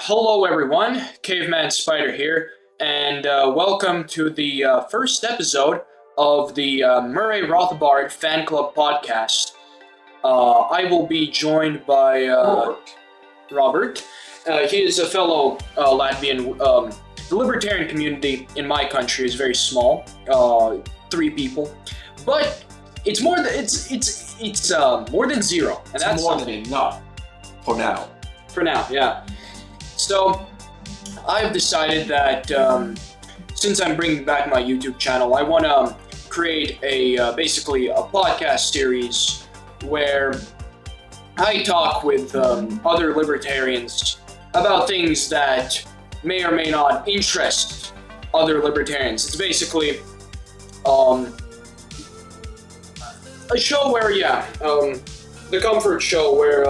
Hello everyone, Caveman Spider here, and welcome to the first episode of the Murray Rothbard Fanclub podcast. I will be joined by Robert. He is a fellow Latvian. The libertarian community in my country is very small, 3 people, but it's more than it's more than zero, and It's that's more than enough for now. for now, yeah. So, I've decided that since I'm bringing back my YouTube channel, I want to create basically a podcast series where I talk with other libertarians about things that may or may not interest other libertarians. It's basically a show where, the comfort show where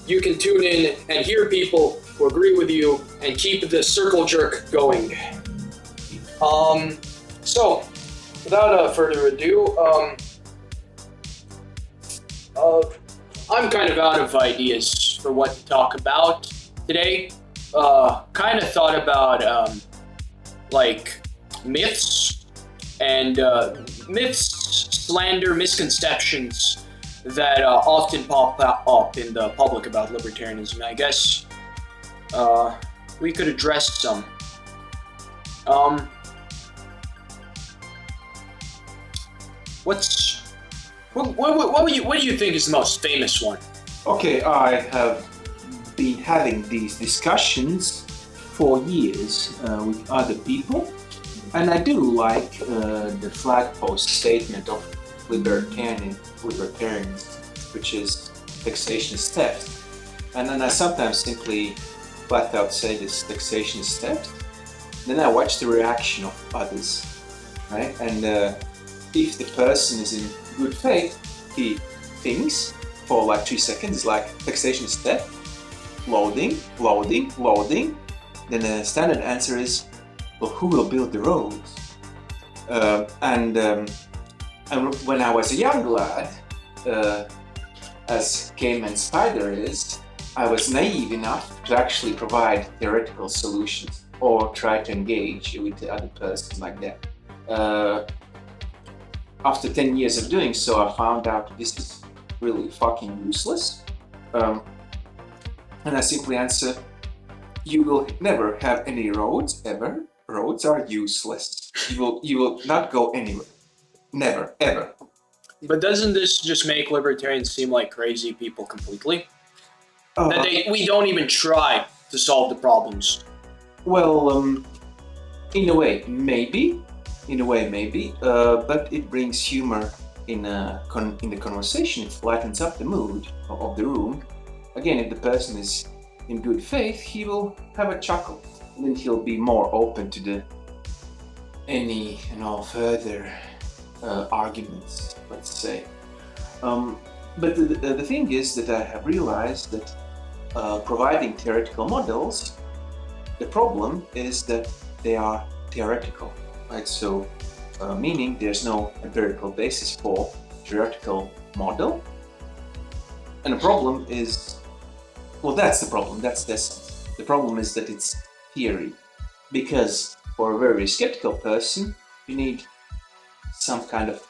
you can tune in and hear people who agree with you and keep the circle jerk going. So, without further ado, I'm kind of out of ideas for what to talk about today. Kind of thought about like myths and myths, slander, misconceptions that often pop up in the public about libertarianism. I guess we could address some. What do you think is the most famous one? Okay, I have been having these discussions for years with other people, and I do like the flag post statement of libertarians, which is taxation is theft. And then I sometimes simply flat out say this taxation is theft. Then I watch the reaction of others, right? And if the person is in good faith, he thinks for like 2 seconds, like taxation is theft, loading. Then the standard answer is, well, who will build the roads? And when I was a young lad, as Caveman Spider is, I was naive enough to actually provide theoretical solutions or try to engage with the other person like that. After 10 years of doing so, I found out this is really fucking useless. And I simply answer, you will never have any roads ever. Roads are useless. You will not go anywhere. Never, ever. But doesn't this just make libertarians seem like crazy people completely? That we don't even try to solve the problems. Well, in a way, maybe. But it brings humor in the conversation. It lightens up the mood of the room. Again, if the person is in good faith, he will have a chuckle. And then he'll be more open to any and all further arguments, let's say. But the thing is that I have realized that providing theoretical models, the problem is that they are theoretical, right? So, meaning there's no empirical basis for theoretical model. And the problem is, well, that's the problem, that's the essence. The problem is that it's theory. Because for a very skeptical person, you need some kind of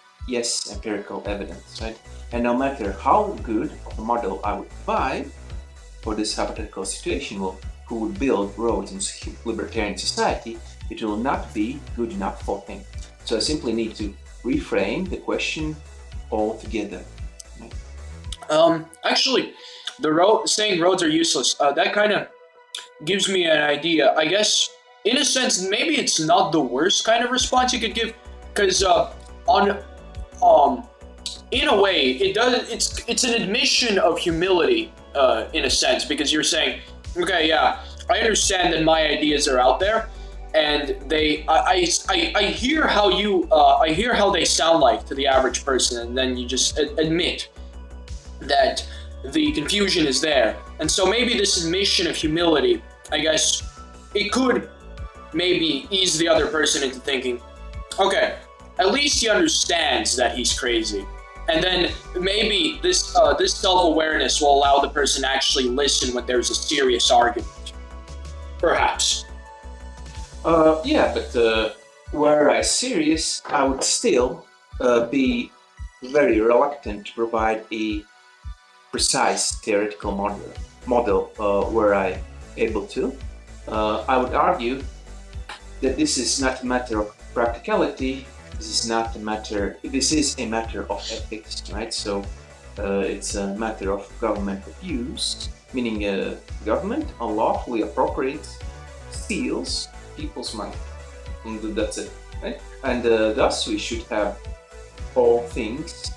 empirical evidence, right? And no matter how good of a model I would provide for this hypothetical situation, well, who would build roads in libertarian society, it will not be good enough for him. So I simply need to reframe the question altogether. Actually, saying roads are useless, that kind of gives me an idea. I guess, in a sense, maybe it's not the worst kind of response you could give, because in a way, it's an admission of humility, in a sense, because you're saying, okay, yeah, I understand that my ideas are out there, and I hear how they sound like to the average person, and then you just admit that the confusion is there. And so maybe this admission of humility, I guess, it could maybe ease the other person into thinking, okay, at least he understands that he's crazy. And then maybe this self-awareness will allow the person to actually listen when there's a serious argument. Perhaps. Yeah, but were I serious, I would still be very reluctant to provide a precise theoretical model were I able to. I would argue that this is not a matter of practicality. This is a matter of ethics, right? So it's a matter of government abuse, meaning government unlawfully appropriates, steals people's money, and that's it, right? And thus we should have all things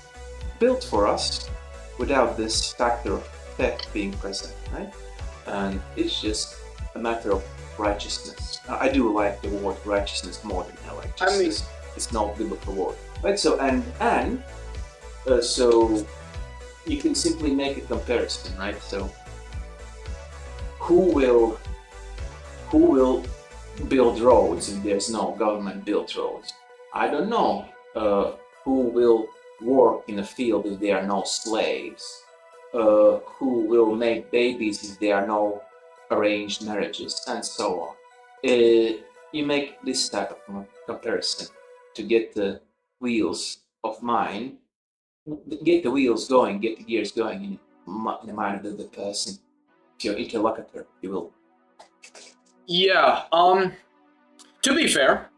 built for us without this factor of theft being present, right? And it's just a matter of righteousness. I do like the word righteousness more than righteousness. It's not biblical word, right? So so you can simply make a comparison, right? So who will build roads if there's no government built roads? I don't know. Who will work in a field if there are no slaves? Who will make babies if there are no arranged marriages, and so on. You make this type of comparison to get the wheels of mind, get the wheels going, get the gears going in the mind of the person. If your interlocutor, you will. Yeah. To be fair,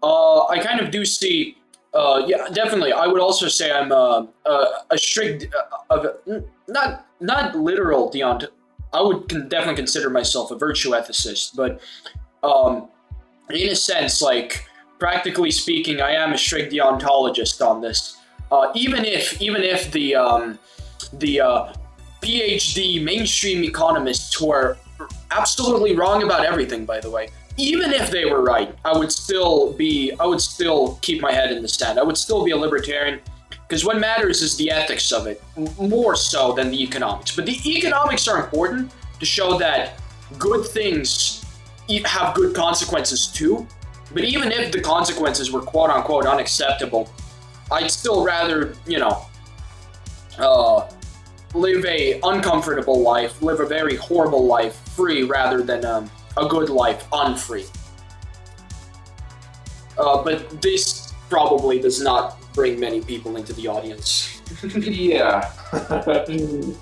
I kind of do see. Yeah, definitely. I would also say I'm a strict, not literal deont. I would definitely consider myself a virtue ethicist, but in a sense, like practically speaking, I am a strict deontologist on this. Even if the PhD mainstream economists who are absolutely wrong about everything, by the way, even if they were right, I would still keep my head in the sand. I would still be a libertarian, because what matters is the ethics of it, more so than the economics. But the economics are important to show that good things have good consequences too. But even if the consequences were quote unquote unacceptable, I'd still rather, live a uncomfortable life, live a very horrible life free rather than a good life unfree. But this probably does not bring many people into the audience. Yeah.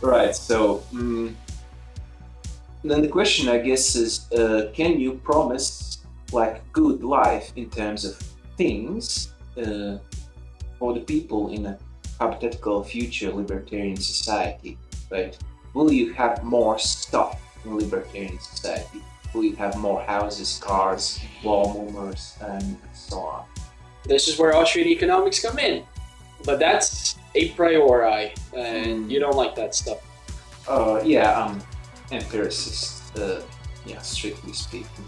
Right. So then the question, I guess, is can you promise like good life in terms of things for the people in a hypothetical future libertarian society, right? Will you have more stuff in a libertarian society? Will you have more houses, cars, lawnmowers, and so on? This is where Austrian economics come in. But that's a priori, and you don't like that stuff. Yeah, I'm empiricist, strictly speaking.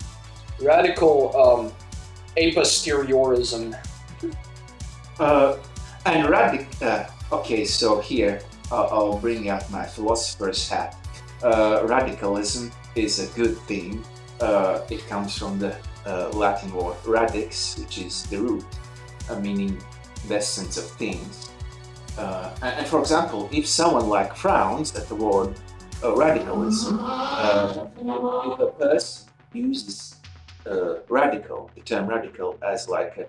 Radical a posteriorism. And okay, so here I'll bring out my philosopher's hat. Radicalism is a good thing. It comes from the Latin word radix, which is the root, meaning the essence of things. And for example, if someone like frowns at the word radicalism, if a person uses the term radical as like a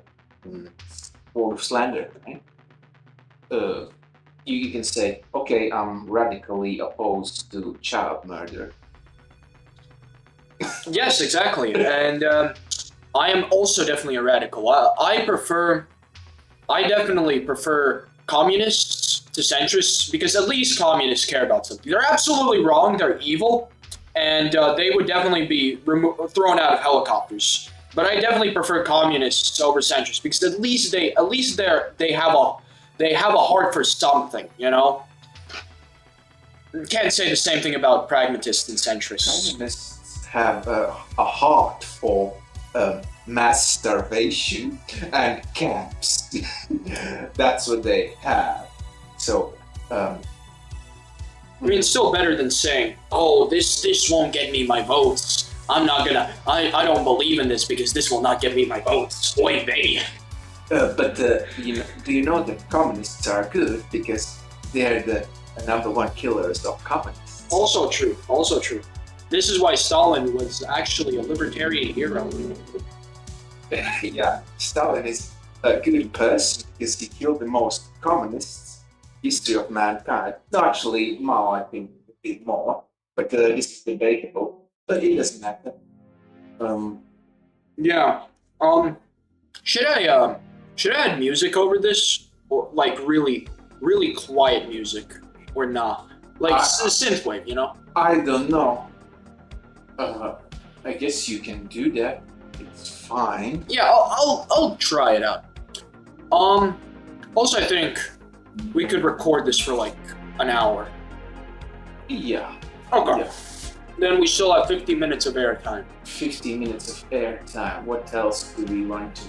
word of slander, right? You can say, okay, I'm radically opposed to child murder. Yes, exactly. And I am also definitely a radical. I definitely prefer communists to centrists, because at least communists care about something. They're absolutely wrong, they're evil, and they would definitely be thrown out of helicopters. But I definitely prefer communists over centrists, because at least they have a heart for something, You can't say the same thing about pragmatists and centrists. Communists have a heart for mass starvation and camps. That's what they have. So, I mean, it's still better than saying, "Oh, this won't get me my votes. I don't believe in this because this will not get me my votes." Oy vey. But do you know that communists are good because they're the number one killers of communists? Also true. This is why Stalin was actually a libertarian hero. Yeah, Stalin is a good person because he killed the most communists history of mankind. No, actually, Mao, I think, a bit more, but this is debatable. But it doesn't matter. Yeah. Should I add music over this, or like really, really quiet music, or not? Like synthwave, you know? I don't know. I guess you can do that. It's fine. Yeah, I'll try it out. Also, I think we could record this for like an hour. Yeah. Okay. Yeah. Then we still have 50 minutes of airtime. 50 minutes of airtime. What else do we want to?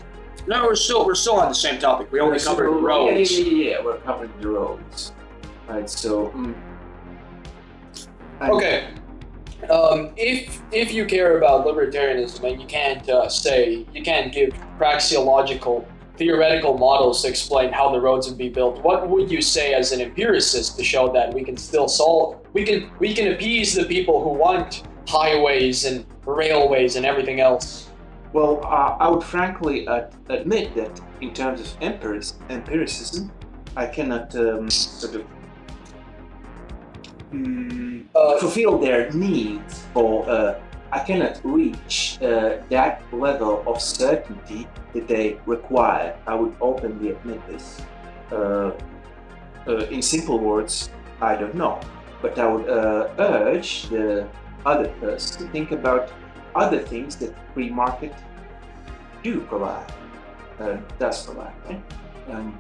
No, we're still on the same topic. We only covered roads. Yeah. We're covering the roads. Right. So. Okay. If you care about libertarianism and you can't give praxeological theoretical models to explain how the roads would be built, what would you say as an empiricist to show that we can appease the people who want highways and railways and everything else? Well, I would frankly admit that in terms of empiricism, I cannot sort of fulfill their needs, or I cannot reach that level of certainty that they require. I would openly admit this. In simple words, I don't know. But I would urge the other person to think about other things that free market do provide, does provide. Right?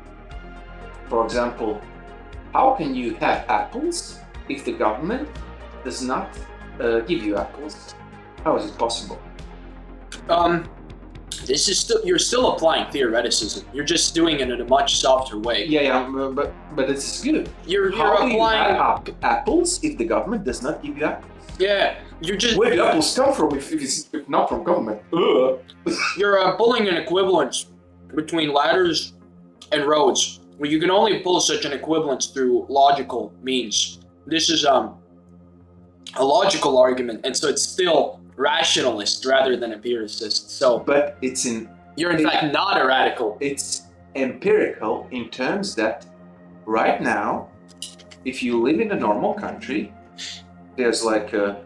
For example, how can you have apples if the government does not give you apples? How is it possible? This is you're still applying theoreticism. You're just doing it in a much softer way. Yeah, but it's good. You're How applying do you have apples if the government does not give you apples? Yeah, you're just. Where do apples come from if not from government? You're pulling an equivalence between ladders and roads. Well, you can only pull such an equivalence through logical means. This is a logical argument, and so it's still rationalist rather than empiricist. So, but you're in fact not a radical. It's empirical in terms that right now, if you live in a normal country, there's like there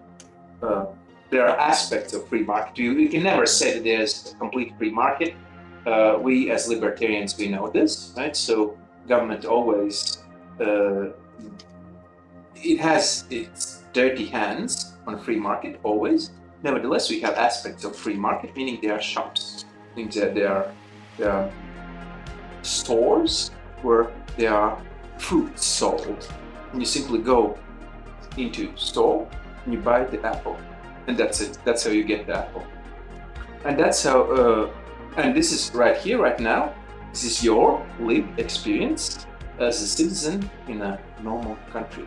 are aspects of free market. You can never say that there's a complete free market. We as libertarians, we know this, right? So government always it has its dirty hands on free market always. Nevertheless, we have aspects of free market, meaning there are shops, meaning that there are stores where there are fruits sold, and you simply go into store and you buy the apple, and that's it. That's how you get the apple, and that's how. And this is right here, right now. This is your lived experience as a citizen in a normal country.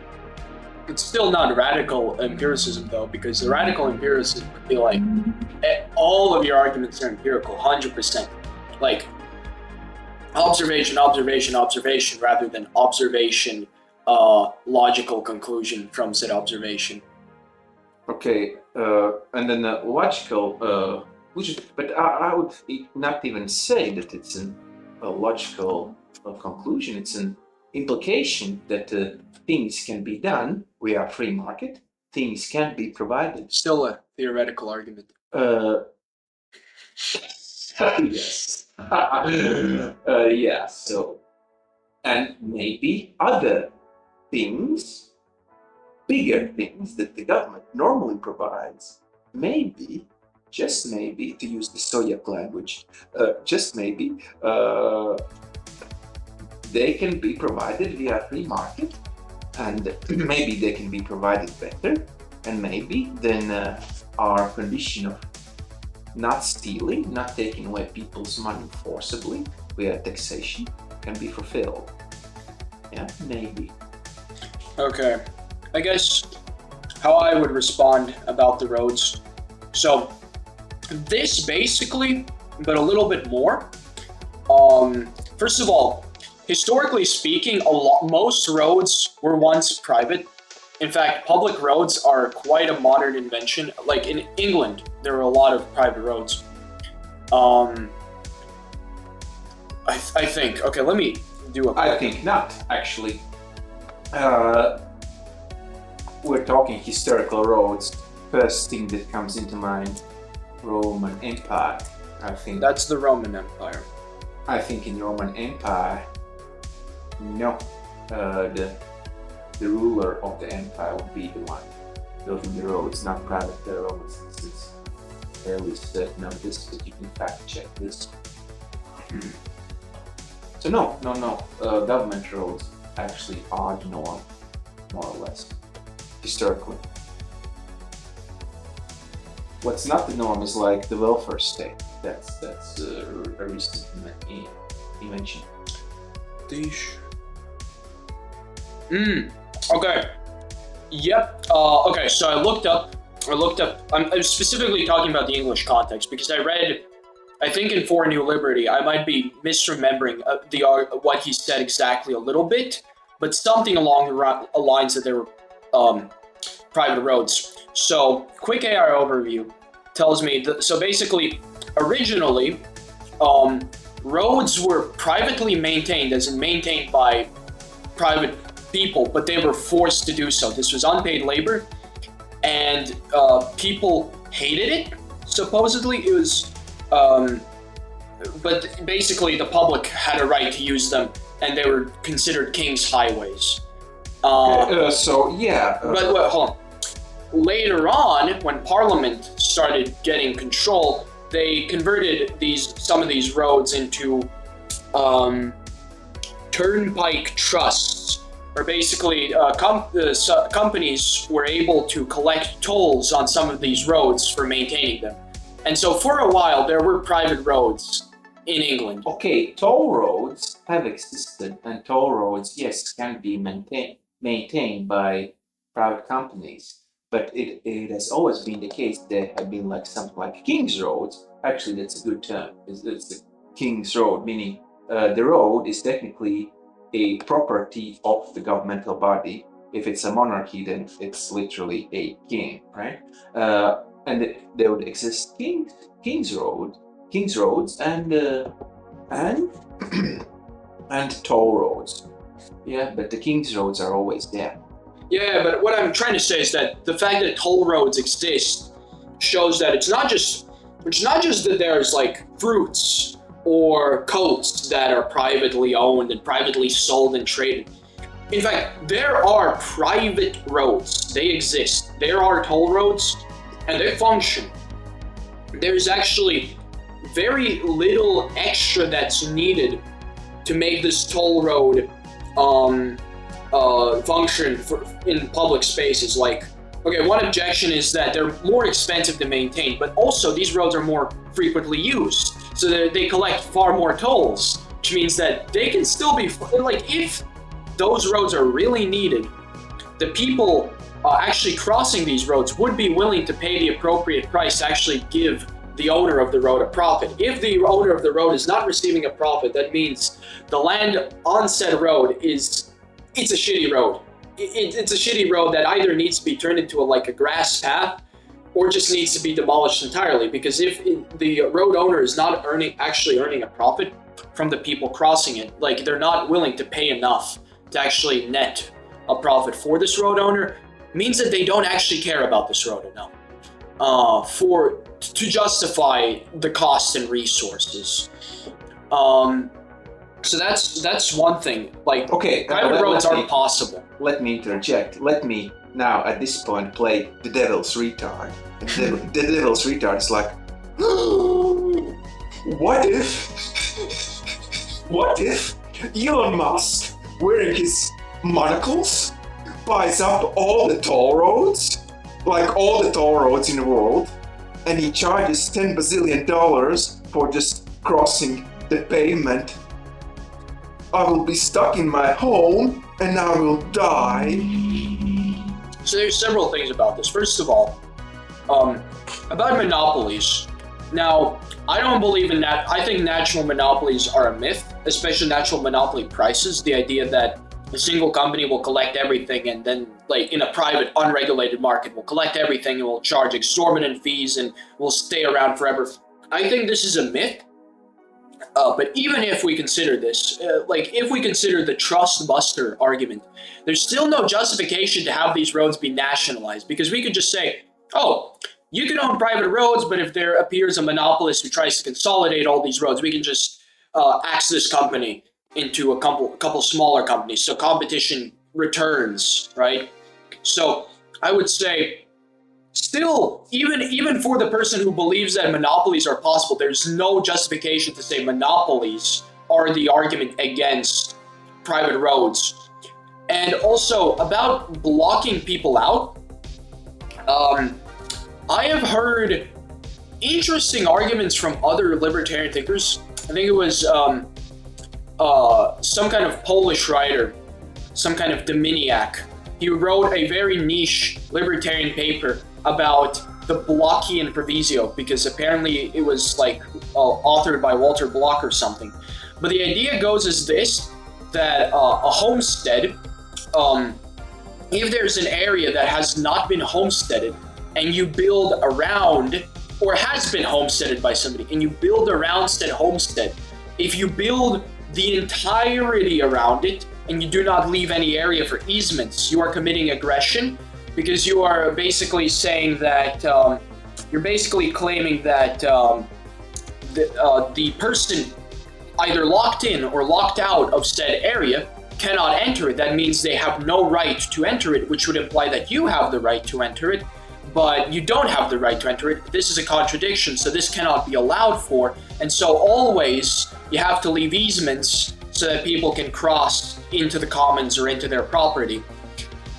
It's still not radical empiricism, though, because the radical empiricism would be like, all of your arguments are empirical, 100%. Like, observation, observation, observation, rather than observation, logical conclusion from said observation. Okay, and then logical, but I would not even say that it's a logical conclusion. It's an implication that things can be done. We are free market. Things can be provided. Still a theoretical argument. Yes. Yeah. So, and maybe other things, bigger things that the government normally provides, maybe, just maybe, to use the Soviet language, just maybe, they can be provided via free market, and maybe they can be provided better, and maybe then our condition of not stealing, not taking away people's money forcibly via taxation can be fulfilled. Yeah, maybe. Okay, I guess how I would respond about the roads. So this basically, but a little bit more. First of all, historically speaking, most roads were once private. In fact, public roads are quite a modern invention. Like in England, there are a lot of private roads. I think. Okay, let me do a. I think not, actually. We're talking historical roads. First thing that comes into mind, Roman Empire. I think That's the Roman Empire. I think in Roman Empire, no, the ruler of the empire would be the one building the roads, not private roads. This is fairly certain of this, but you can fact check this. So no, government roads actually are the norm, more or less, historically. What's not the norm is like the welfare state. That's a recent invention. Okay. Yep. Okay. So I looked up. I'm specifically talking about the English context because I read. I think in For New Liberty, I might be misremembering what he said exactly a little bit, but something along the lines that there were private roads. So, quick AI overview tells me that. So basically, originally, roads were privately maintained, as in maintained by private people, but they were forced to do so. This was unpaid labor, and people hated it. Supposedly, it was. But basically, the public had a right to use them, and they were considered king's highways. But hold on. Later on, when Parliament started getting control, they converted some of these roads into turnpike trusts, where basically companies were able to collect tolls on some of these roads for maintaining them. And so for a while, there were private roads in England. Okay, toll roads have existed, and toll roads, yes, can be maintained by private companies. But it has always been the case there have been like something like King's roads. Actually, that's a good term. It's the King's road, meaning the road is technically a property of the governmental body. If it's a monarchy, then it's literally a king, right? And there would exist King's roads, and and toll roads. Yeah, but the King's roads are always there. Yeah, but what I'm trying to say is that the fact that toll roads exist shows that it's not just that there's like fruits or coats that are privately owned and privately sold and traded. In fact, there are private roads. They exist. There are toll roads, and they function. There's actually very little extra that's needed to make this toll road function in public spaces. Like, okay, one objection is that they're more expensive to maintain, but also these roads are more frequently used, so that they collect far more tolls, which means that they can still be, like, if those roads are really needed, the people actually crossing these roads would be willing to pay the appropriate price to actually give the owner of the road a profit. If the owner of the road is not receiving a profit, that means the land on said road it's a shitty road. It's a shitty road that either needs to be turned into a grass path or just needs to be demolished entirely, because if the road owner is not actually earning a profit from the people crossing it, like they're not willing to pay enough to actually net a profit for this road owner, means that they don't actually care about this road enough to justify the cost and resources. So that's one thing. Like, okay, private roads aren't possible. Let me interject. Let me now at this point play the devil's retard. The devil's retard is like, what if Elon Musk, wearing his monocles, buys up all the toll roads, like all the toll roads in the world, and he charges $10 bazillion for just crossing the pavement? I will be stuck in my home and I will die. So there's several things about this. First of all, about monopolies. Now, I don't believe in that. I think natural monopolies are a myth, especially natural monopoly prices. The idea that a single company will collect everything, and then, like, in a private, unregulated market, will collect everything and will charge exorbitant fees and will stay around forever. I think this is a myth. But even if we consider this, like, if we consider the trust buster argument, there's still no justification to have these roads be nationalized, because we could just say, oh, you can own private roads, but if there appears a monopolist who tries to consolidate all these roads, we can just axe this company into a couple smaller companies. So competition returns, right? So I would say, still, even for the person who believes that monopolies are possible, there's no justification to say monopolies are the argument against private roads. And also, about blocking people out, I have heard interesting arguments from other libertarian thinkers. I think it was some kind of Polish writer, some kind of Dominiak. He wrote a very niche libertarian paper about the Blockian proviso, because apparently it was like authored by Walter Block or something. But the idea goes as this, that a homestead, if there's an area that has not been homesteaded and you build around, or has been homesteaded by somebody, and you build around said homestead, if you build the entirety around it and you do not leave any area for easements, you are committing aggression, because you are basically saying that, you're basically claiming that the person either locked in or locked out of said area cannot enter it. That means they have no right to enter it, which would imply that you have the right to enter it, but you don't have the right to enter it. This is a contradiction, so this cannot be allowed for. And so always you have to leave easements so that people can cross into the commons or into their property.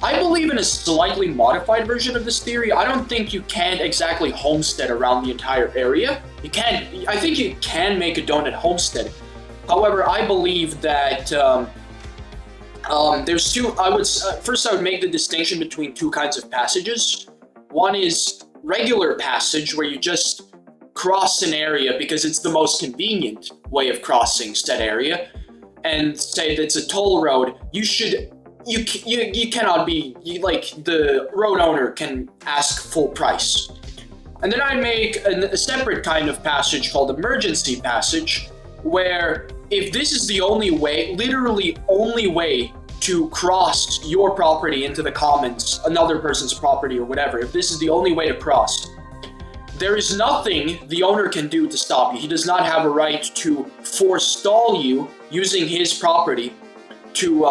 I believe in a slightly modified version of this theory. I don't think you can exactly homestead around the entire area. You can, I think you can make a donut homestead. However, I believe that there's two, first I would make the distinction between two kinds of passages. One is regular passage, where you just cross an area because it's the most convenient way of crossing said area, and say that it's a toll road. You cannot be, like, the road owner can ask full price. And then I make a separate kind of passage called emergency passage, where if this is the only way, literally only way to cross your property into the commons, another person's property or whatever, if this is the only way to cross, there is nothing the owner can do to stop you. He does not have a right to forestall you using his property to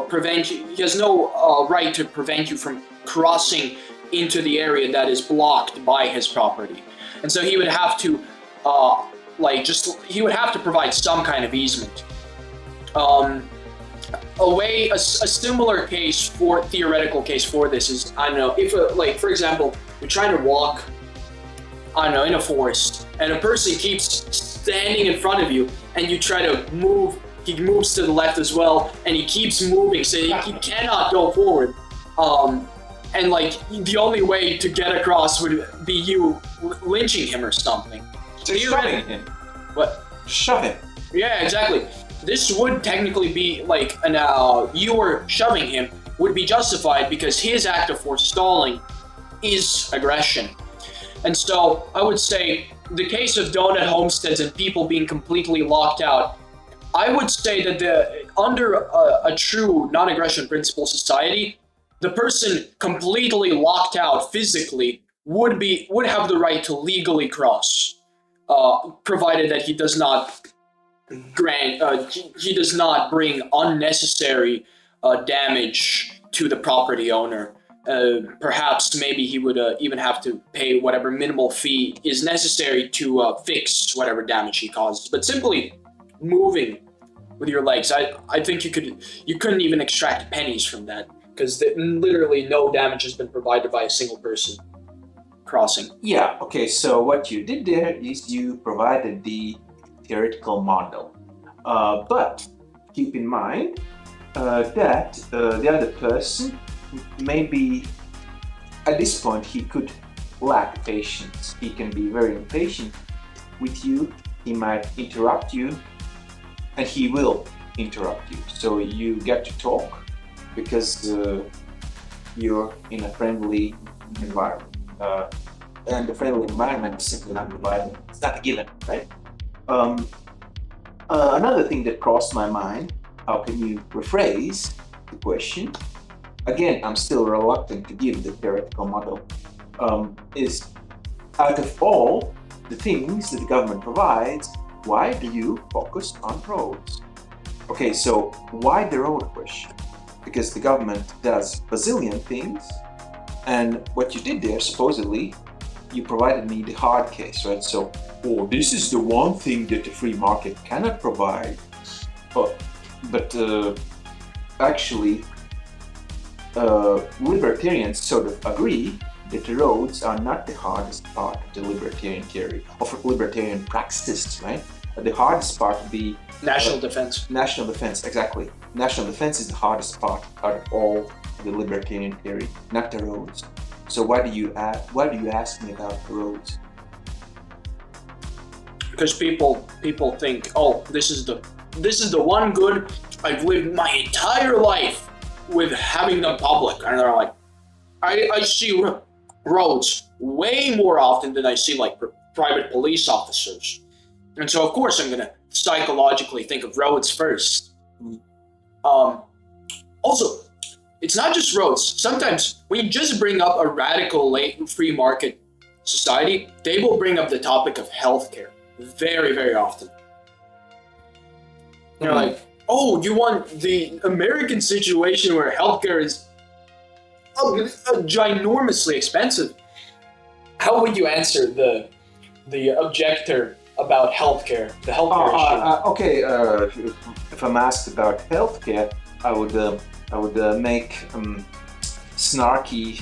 prevent you. He has no right to prevent you from crossing into the area that is blocked by his property. And so he would have to, he would have to provide some kind of easement. A similar case for, theoretical case for this is, I don't know, if, like, for example, you're trying to walk, I don't know, in a forest, and a person keeps standing in front of you, and you try to move. He moves to the left as well, and he keeps moving, so he cannot go forward. And, like, the only way to get across would be you lynching him or something. So shoving him. What? Shove him. Yeah, exactly. This would technically be like you were shoving him would be justified, because his act of forestalling is aggression. And so I would say the case of donut homesteads and people being completely locked out, I would say that under a true non-aggression principle society, the person completely locked out physically would have the right to legally cross, provided that he does not he does not bring unnecessary damage to the property owner. Perhaps maybe he would even have to pay whatever minimal fee is necessary to fix whatever damage he causes. But simply moving with your legs, I think you couldn't even extract pennies from that, because literally no damage has been provided by a single person crossing. Yeah, okay, so what you did there is you provided the theoretical model. But keep in mind that the other person, maybe at this point he could lack patience. He can be very impatient with you, he might interrupt you, and he will interrupt you. So you get to talk, because you're in a friendly environment. And the friendly environment is simply not provided. It's not a given, right? Another thing that crossed my mind, how can you rephrase the question? Again, I'm still reluctant to give the theoretical model, is out of all the things that the government provides, why do you focus on roads? Okay, so why the road question? Because the government does bazillion things, and what you did there, supposedly, you provided me the hard case, right? So, oh, this is the one thing that the free market cannot provide. But actually, libertarians sort of agree that the roads are not the hardest part of the libertarian theory, of libertarian praxis, right? The hardest part would be national defense. National defense, exactly. National defense is the hardest part out of all the libertarian theory, not the roads. So why do you ask me about the roads? Because people think, oh, this is the one good I've lived my entire life with having them public, and they're like, I see roads way more often than I see like private police officers, and so of course I'm gonna psychologically think of roads first. Also, it's not just roads. Sometimes when you just bring up a radical free market society, they will bring up the topic of healthcare very, very often. They're like, oh, you want the American situation where healthcare is ginormously expensive. How would you answer the objector about healthcare, the healthcare issue? Okay, if I'm asked about healthcare, I would make snarky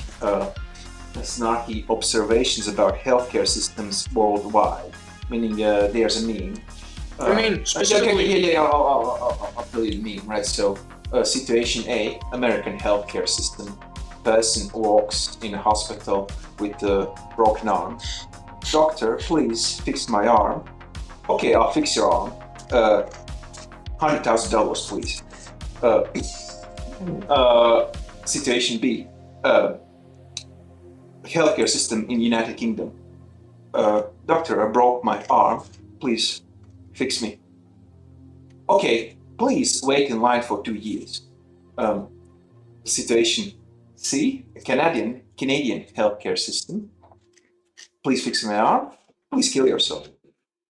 observations about healthcare systems worldwide. Meaning, there's a meme. I mean, specifically. I'll tell you the meme, right? So, situation A, American healthcare system. Person walks in a hospital with a broken arm. Doctor, please fix my arm. Okay, I'll fix your arm. $100,000, please. Situation B, healthcare system in United Kingdom. Doctor, I broke my arm. Please fix me. Okay, please wait in line for 2 years. Situation C, a Canadian healthcare system. Please fix my arm. Please kill yourself.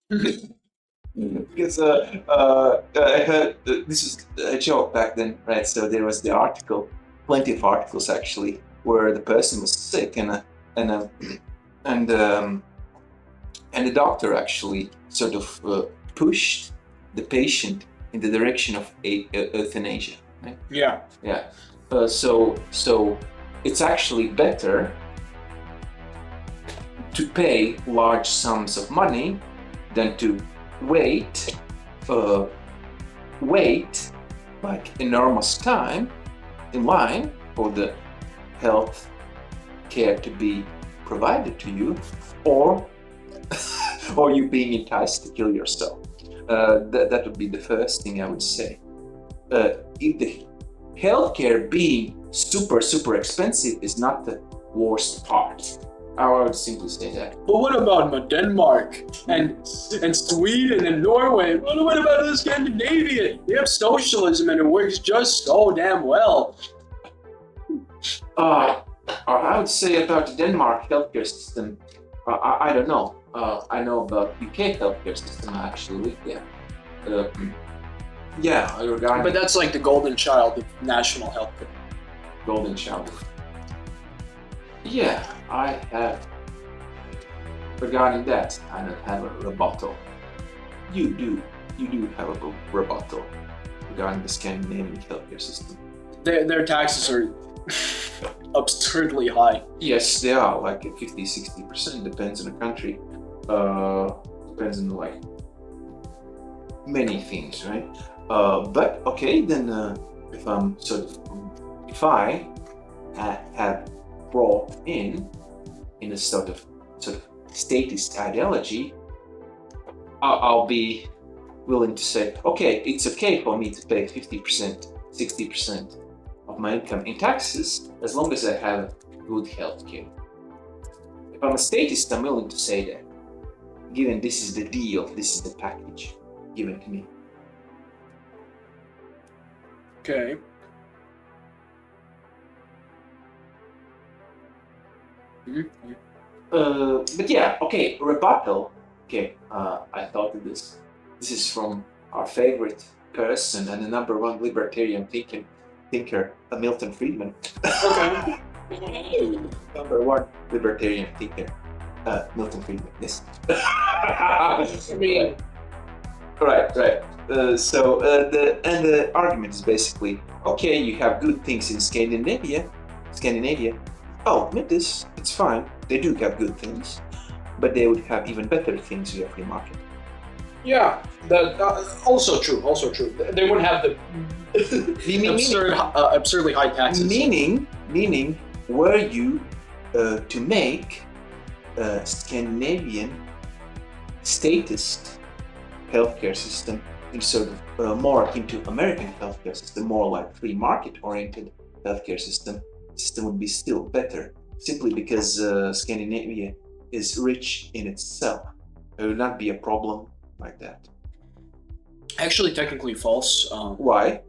Because I heard this is a joke back then, right? So there was the article, plenty of articles actually, where the person was sick and the doctor actually sort of pushed the patient in the direction of euthanasia. Right? Yeah. Yeah. So it's actually better to pay large sums of money than to wait like enormous time in line for the health care to be provided to you, or you being enticed to kill yourself. That would be the first thing I would say. If the healthcare being super expensive is not the worst part, I would simply say that. But what about Denmark and Sweden and Norway? What about the Scandinavia? They have socialism and it works just so damn well. I would say about the Denmark healthcare system, I don't know. I know about UK healthcare system actually. Yeah. Regarding. But that's like the golden child of national healthcare. Golden child. Yeah, I have. Regarding that, I don't have a rebuttal. You do have a rebuttal regarding the Scandinavian healthcare system. Their taxes are absurdly high. Yes, they are like 50-60%. Depends on the country. Depends on like many things, right? But okay, then if I have brought in a sort of statist ideology, I'll be willing to say, okay, it's okay for me to pay 50%, 60% of my income in taxes as long as I have good health care. If I'm a statist, I'm willing to say that, given this is the deal, this is the package given to me. Okay. Mm-hmm. But yeah, okay, rebuttal. Okay, I thought of this. This is from our favorite person and the number one libertarian thinker, Milton Friedman. Okay. Number one libertarian thinker, Milton Friedman. Yes. I mean, right. So the argument is basically, okay, you have good things in Scandinavia. Oh, admit this, it's fine. They do have good things, but they would have even better things with a free market. yeah, that also true. They wouldn't have the absurdly high taxes. Meaning, were you to make Scandinavian statist healthcare system sort of more into American healthcare system, more like free market oriented healthcare system would be still better, simply because Scandinavia is rich in itself. It would not be a problem like that. Actually, technically false. Why?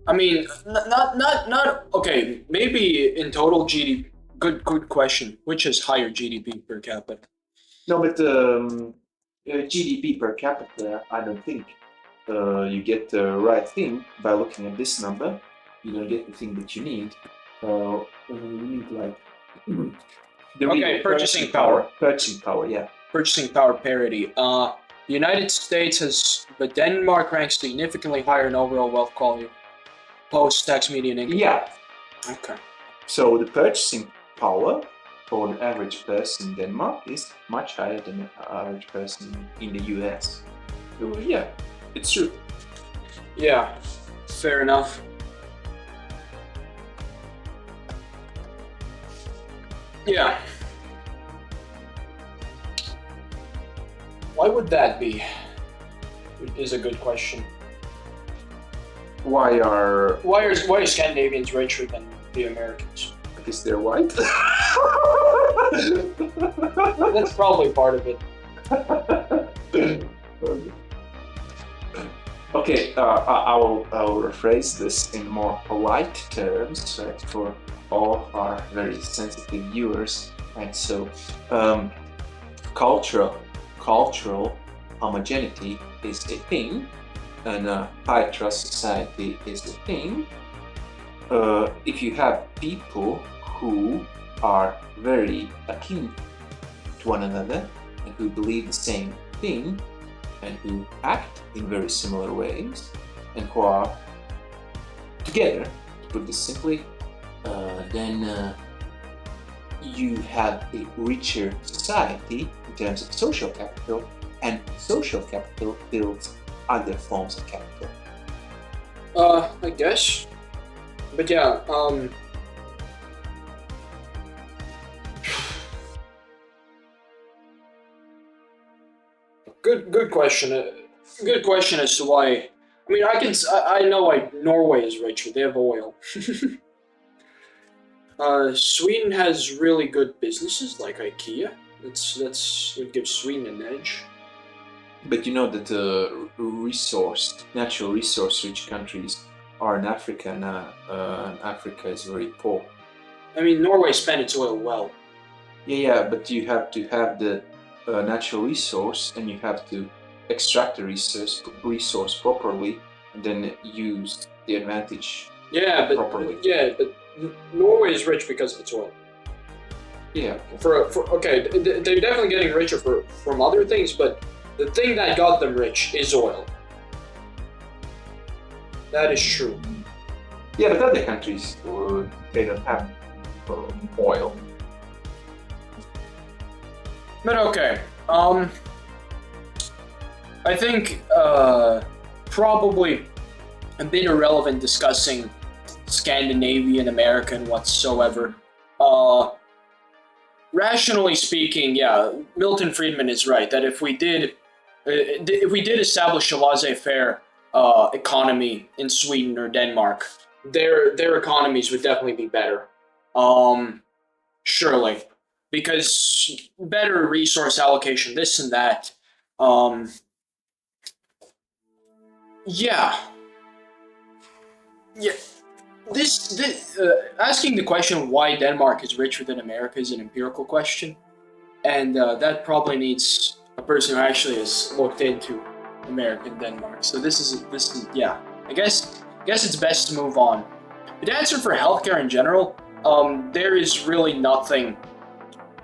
I mean, not. Okay, maybe in total GDP. Good question. Which is higher GDP per capita? No, but GDP per capita, I don't think you get the right thing by looking at this number. You don't get the thing that you need. You need like purchasing power. Purchasing power, yeah. Purchasing power parity. The United States has, but Denmark ranks significantly higher in overall wealth quality, post-tax median income. Yeah. Okay. So the purchasing power for an average person in Denmark is much higher than the average person in the US. So yeah, it's true. Yeah, fair enough. Yeah. Why would that be? Is a good question. Why are Scandinavians richer than the Americans? Because they're white? That's probably part of it. Okay, I will rephrase this in more polite terms, right, for all our very sensitive viewers. Right, so cultural homogeneity is a thing, and a high trust society is a thing. If you have people who are very akin to one another and who believe the same thing and who act in very similar ways and who are together, to put this simply, then you have a richer society in terms of social capital, and social capital builds other forms of capital. I guess. But yeah, good question. Good question as to why. I mean, I know why Norway is richer. They have oil. Sweden has really good businesses like IKEA. That's what gives Sweden an edge. But you know that natural resource-rich countries are in Africa now. Africa is very poor. I mean, Norway spent its oil well. Yeah, but you have to have the natural resource, and you have to extract the resource properly, and then use the advantage properly. Yeah, but Norway is rich because of its oil. Yeah. Okay, they're definitely getting richer from other things, but the thing that got them rich is oil. That is true. Yeah, but other countries, they don't have oil. But okay, I think probably a bit irrelevant discussing Scandinavian, American whatsoever. Rationally speaking, yeah, Milton Friedman is right that if we did establish a laissez-faire economy in Sweden or Denmark, their economies would definitely be better. Surely, because better resource allocation, this and that. Um, yeah, yeah. This asking the question why Denmark is richer than America is an empirical question, and that probably needs a person who actually has looked into America and Denmark. So this is yeah. I guess it's best to move on. But to answer for healthcare in general, there is really nothing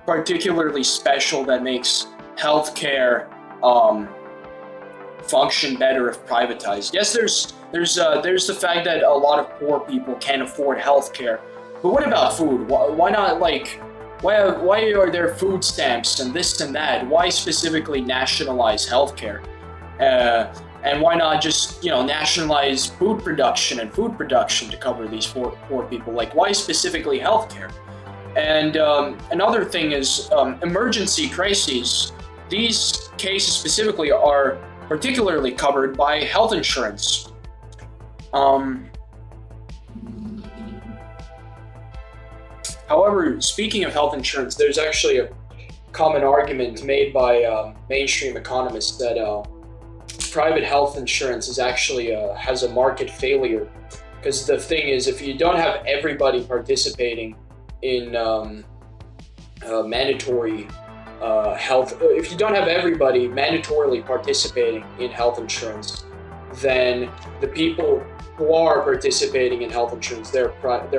particularly special that makes healthcare function better if privatized. Yes, there's the fact that a lot of poor people can't afford healthcare, but what about food? Why not why are there food stamps and this and that? Why specifically nationalize healthcare? And why not just nationalize food production to cover these poor people? Like, why specifically healthcare? And another thing is emergency crises. These cases specifically are particularly covered by health insurance. However, speaking of health insurance, there's actually a common argument made by mainstream economists that private health insurance is actually has a market failure, because the thing is, if you don't have everybody participating in mandatory health, if you don't have everybody mandatorily participating in health insurance, then the people who are participating in health insurance, their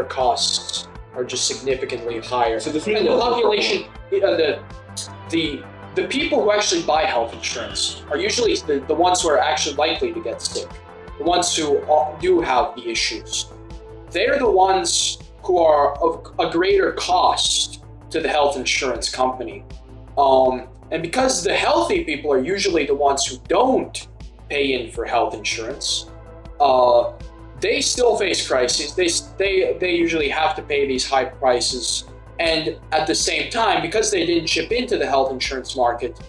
costs are just significantly higher. So the population, the people who actually buy health insurance are usually the ones who are actually likely to get sick, the ones who do have the issues. They're the ones who are of a greater cost to the health insurance company. And because the healthy people are usually the ones who don't pay in for health insurance, they still face crises. They usually have to pay these high prices. And at the same time, because they didn't chip into the health insurance market,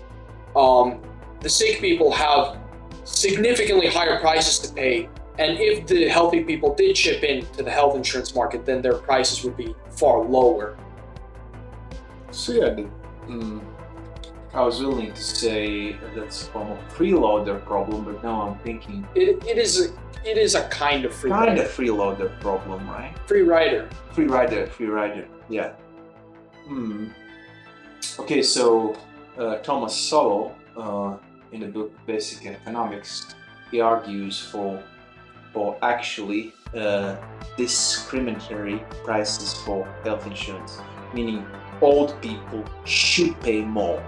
the sick people have significantly higher prices to pay. And if the healthy people did chip into the health insurance market, then their prices would be far lower. So yeah, I was willing to say that's a form of freeloader problem, but now I'm thinking it is a kind of freeloader problem, right? Free rider, yeah. Okay, so Thomas Sowell, in the book Basic Economics, he argues for actually discriminatory prices for health insurance, meaning old people should pay more,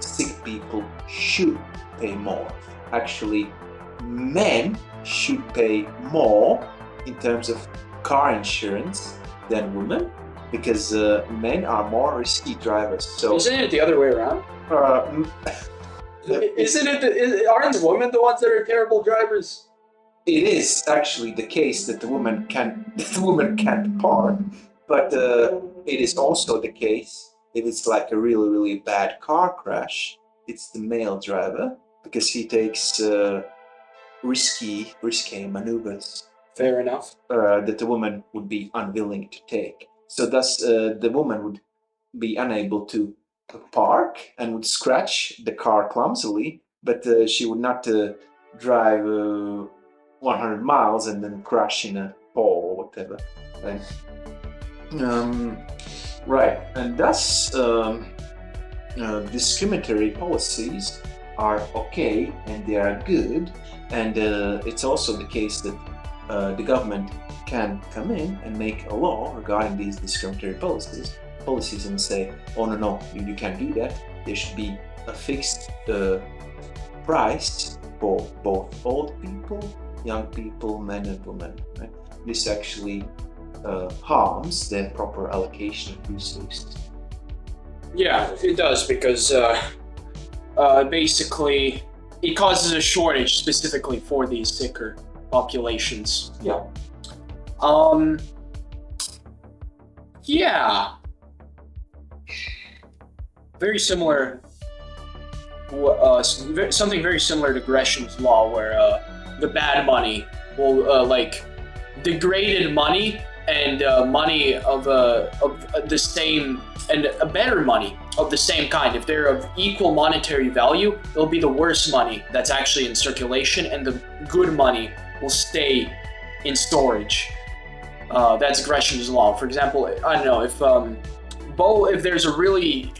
sick people should pay more. Actually, men should pay more in terms of car insurance than women, because men are more risky drivers. So isn't it the other way around? Aren't women the ones that are terrible drivers? It is actually the case that the woman can't park, but it is also the case if it's like a really, really bad car crash, it's the male driver, because he takes risky maneuvers. Fair enough. That the woman would be unwilling to take. So thus the woman would be unable to park and would scratch the car clumsily, but she would not drive 100 miles and then crash in a pole or whatever. Right? Right, and thus discriminatory policies are okay and they are good, and it's also the case that the government can come in and make a law regarding these discriminatory policies and say, oh no, you can't do that. There should be a fixed price for both old people, young people, men and women. Right? This actually harms the proper allocation of resources. Yeah, it does, because basically it causes a shortage specifically for these sicker populations. Yeah. Yeah. Very similar. Something very similar to Gresham's law, where the bad money will degraded money and money of the same, and a better money of the same kind. If they're of equal monetary value, it'll be the worse money that's actually in circulation, and the good money will stay in storage. That's Gresham's law. For example, I don't know, if there's a really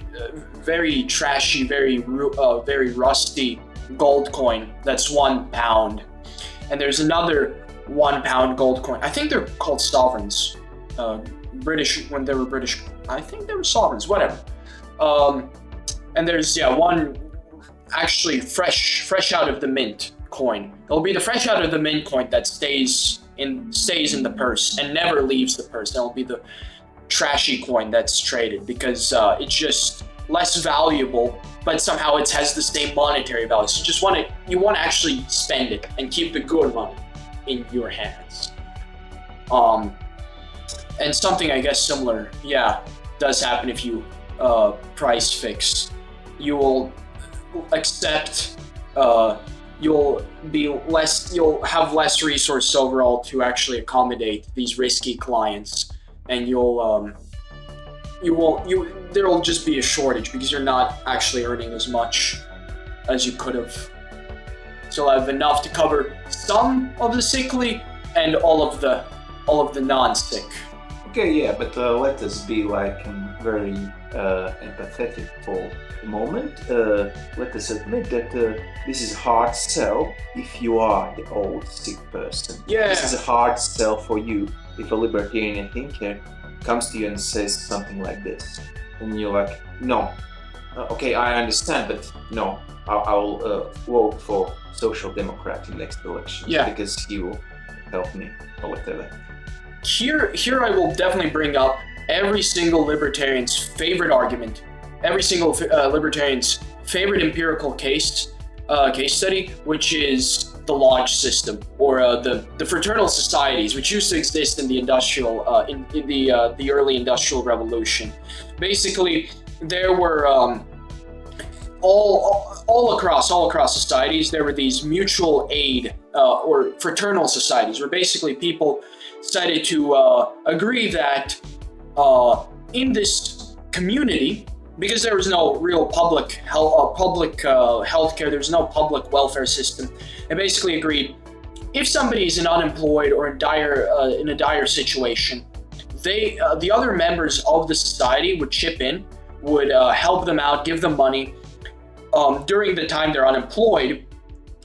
very trashy, very rusty gold coin that's £1, and there's another £1 gold coin. I think they're called sovereigns. British, when they were British, I think they were sovereigns, whatever. And there's one actually fresh out of the mint coin. It'll be the fresh out of the mint coin that stays in the purse and never leaves the purse. That'll be the trashy coin that's traded, because it's just less valuable, but somehow it has the same monetary value. So you want to actually spend it and keep the good money in your hands. And something, I guess, similar, does happen if you price fix. You will accept, you'll have less resources overall to actually accommodate these risky clients, and there'll just be a shortage because you're not actually earning as much as you could have. So you'll have enough to cover some of the sickly and all of the non-sick. Okay, but let us be very empathetic for a moment. Let us admit that this is a hard sell if you are the old sick person. Yeah. This is a hard sell for you if a libertarian thinker comes to you and says something like this. And you're like, no. Okay, I understand, but no. I'll vote for Social Democrat in the next election because he will help me or whatever. Here I will definitely bring up every single libertarian's favorite argument, every single libertarian's favorite empirical case study, which is the lodge system, or the fraternal societies, which used to exist in the industrial in the early industrial revolution. Basically, there were all across societies, there were these mutual aid or fraternal societies, where basically people decided to agree that in this community, because there was no real public healthcare, there was no public welfare system, and basically agreed if somebody's unemployed or in a dire situation, the other members of the society would chip in, would help them out, give them money during the time they're unemployed,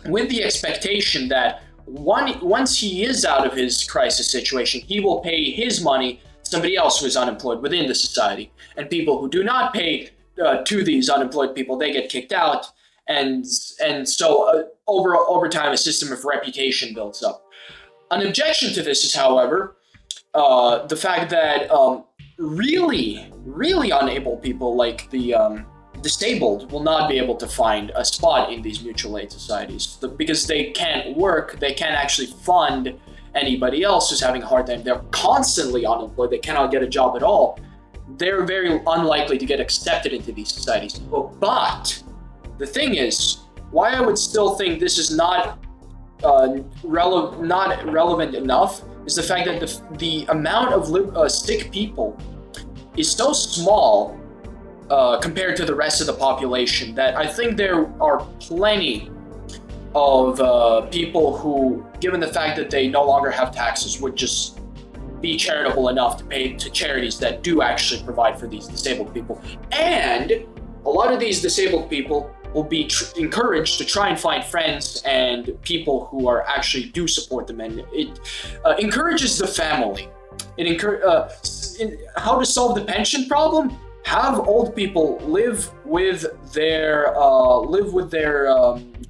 with the expectation that once he is out of his crisis situation, he will pay his money to somebody else who is unemployed within the society. And people who do not pay to these unemployed people, they get kicked out. And so over time, a system of reputation builds up. An objection to this is, however, the fact that really unable people, like the disabled, will not be able to find a spot in these mutual aid societies because they can't work, they can't actually fund anybody else who's having a hard time. They're constantly unemployed, they cannot get a job at all. They're very unlikely to get accepted into these societies. But the thing is, why I would still think this is not relevant enough is the fact that the amount of sick people is so small compared to the rest of the population, that I think there are plenty of people who, given the fact that they no longer have taxes, would just be charitable enough to pay to charities that do actually provide for these disabled people. And a lot of these disabled people will be encouraged to try and find friends and people who are actually do support them, and it encourages the family. How to solve the pension problem? Have old people live with their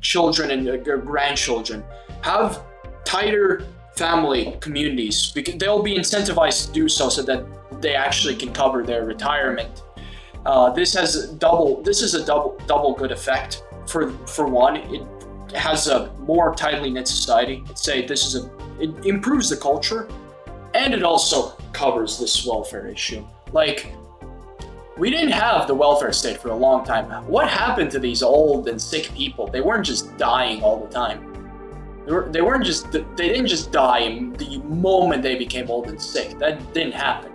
children and grandchildren. Have tighter family communities, because they'll be incentivized to do so that they actually can cover their retirement. This is a double good effect. For one, it has a more tightly knit society. I'd say it improves the culture, and it also covers this welfare issue. Like, we didn't have the welfare state for a long time. What happened to these old and sick people? They weren't just dying all the time. They didn't just die the moment they became old and sick. That didn't happen.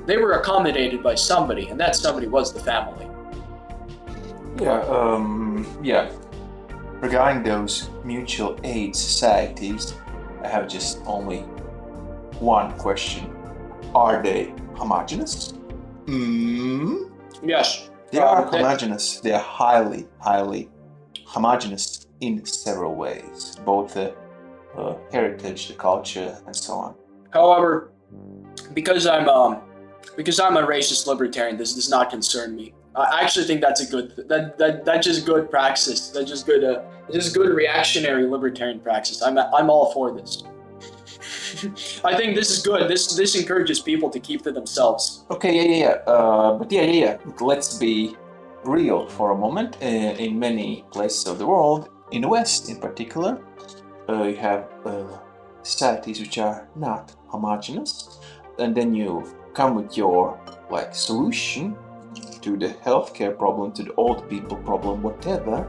They were accommodated by somebody, and that somebody was the family. Yeah. Regarding those mutual aid societies, I have just only one question. Are they homogeneous? Yes. They are homogeneous. They are highly homogeneous in several ways, both the heritage, the culture, and so on. However, because I'm a racist libertarian, this does not concern me. I actually think that's that's just good praxis. That's just good reactionary libertarian praxis. I'm all for this. I think this is good. This encourages people to keep to themselves. Okay, But let's be real for a moment. In many places of the world, in the West in particular, you have societies which are not homogeneous, and then you come with your solution to the healthcare problem, to the old people problem, whatever.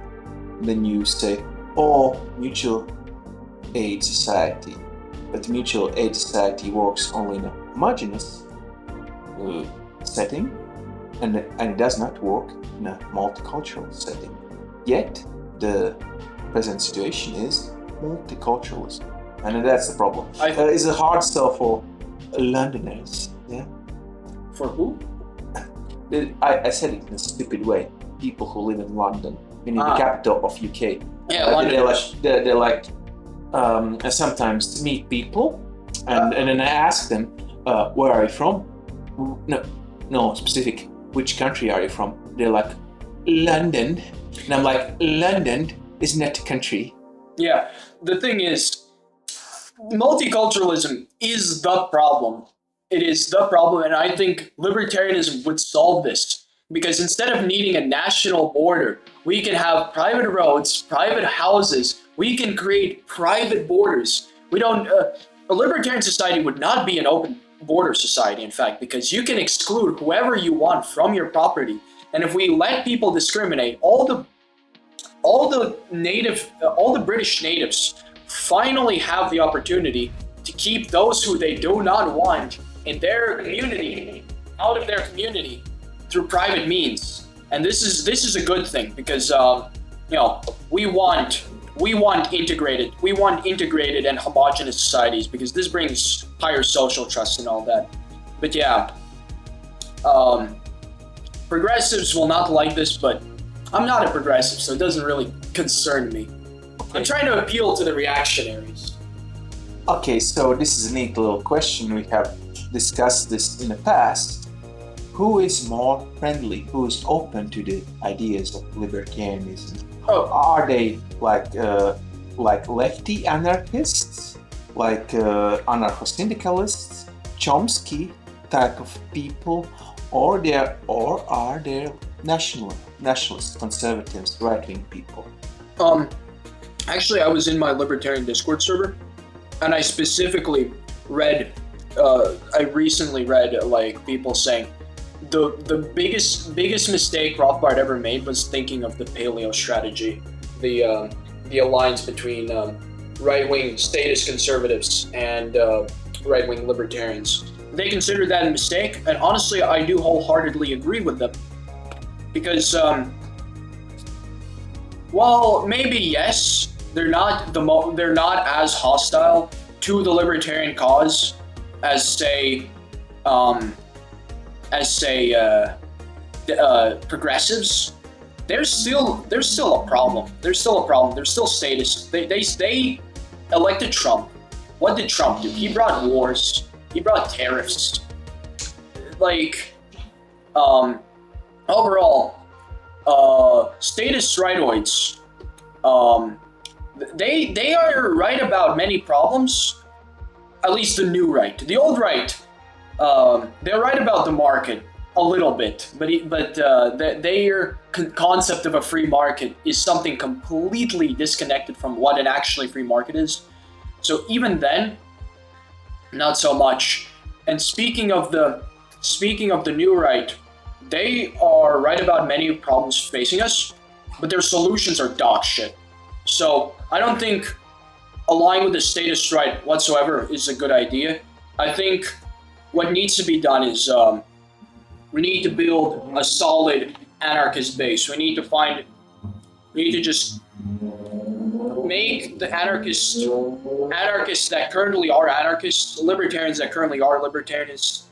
Then you say, mutual aid society. But mutual aid society works only in a homogeneous setting, and it does not work in a multicultural setting. Yet the present situation is multiculturalism, and that's the problem. It's a hard sell for Londoners. Yeah. For who? I said it in a stupid way. People who live in London, meaning the capital of UK. Yeah, London. They're like I sometimes meet people, and then I ask them, where are you from? No, specific. Which country are you from? They're like, London. And I'm like, London is not a country. Yeah, the thing is, multiculturalism is the problem. It is the problem, and I think libertarianism would solve this. Because instead of needing a national border, we can have private roads, private houses. We can create private borders. We don't. A libertarian society would not be an open border society, in fact, because you can exclude whoever you want from your property. And if we let people discriminate, all the British natives finally have the opportunity to keep those who they do not want in their community, out of their community, through private means. And this is a good thing, because we want integrated and homogeneous societies, because this brings higher social trust and all that. But yeah, progressives will not like this, but I'm not a progressive, so it doesn't really concern me. I'm trying to appeal to the reactionaries. Okay, so this is a neat little question. We have discussed this in the past. Who is more friendly? Who is open to the ideas of libertarianism? Are they like lefty anarchists, like anarcho-syndicalists, Chomsky type of people, or are there nationalists, conservatives, right-wing people? Actually, I was in my libertarian Discord server, and I specifically read. I recently read people saying the biggest mistake Rothbard ever made was thinking of the paleo strategy, the alliance between right-wing statist conservatives and right-wing libertarians. They considered that a mistake, and honestly, I do wholeheartedly agree with them. Because, while maybe yes, they're not as hostile to the libertarian cause as say progressives. There's still a problem. There's still a problem. There's still statists. They elected Trump. What did Trump do? He brought wars. He brought tariffs. Overall, statist rightoids, they are right about many problems. At least the new right. The old right, they're right about the market a little bit, but their concept of a free market is something completely disconnected from what an actually free market is. So even then, not so much. And speaking of the new right, they are right about many problems facing us, but their solutions are dog shit. So I don't think align with the status right whatsoever is a good idea. I think what needs to be done is we need to build a solid anarchist base. We need to just make the anarchists that currently are anarchists, libertarians that currently are libertarians,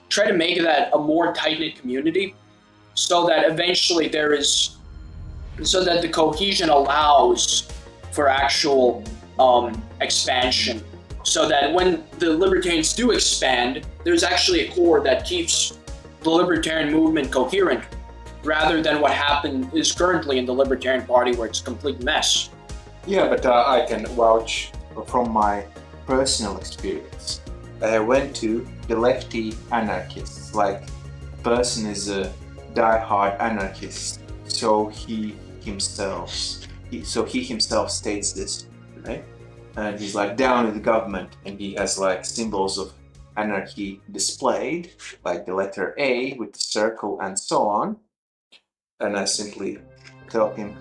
try to make that a more tight-knit community so that eventually so that the cohesion allows for actual expansion, so that when the libertarians do expand, there's actually a core that keeps the libertarian movement coherent, rather than what is currently in the Libertarian Party, where it's a complete mess. Yeah, but I can vouch from my personal experience. I went to the lefty anarchists, like a person is a die-hard anarchist, so he himself states this, right? And he's like down with the government, and he has like symbols of anarchy displayed, like the letter A with the circle and so on. And I simply tell him,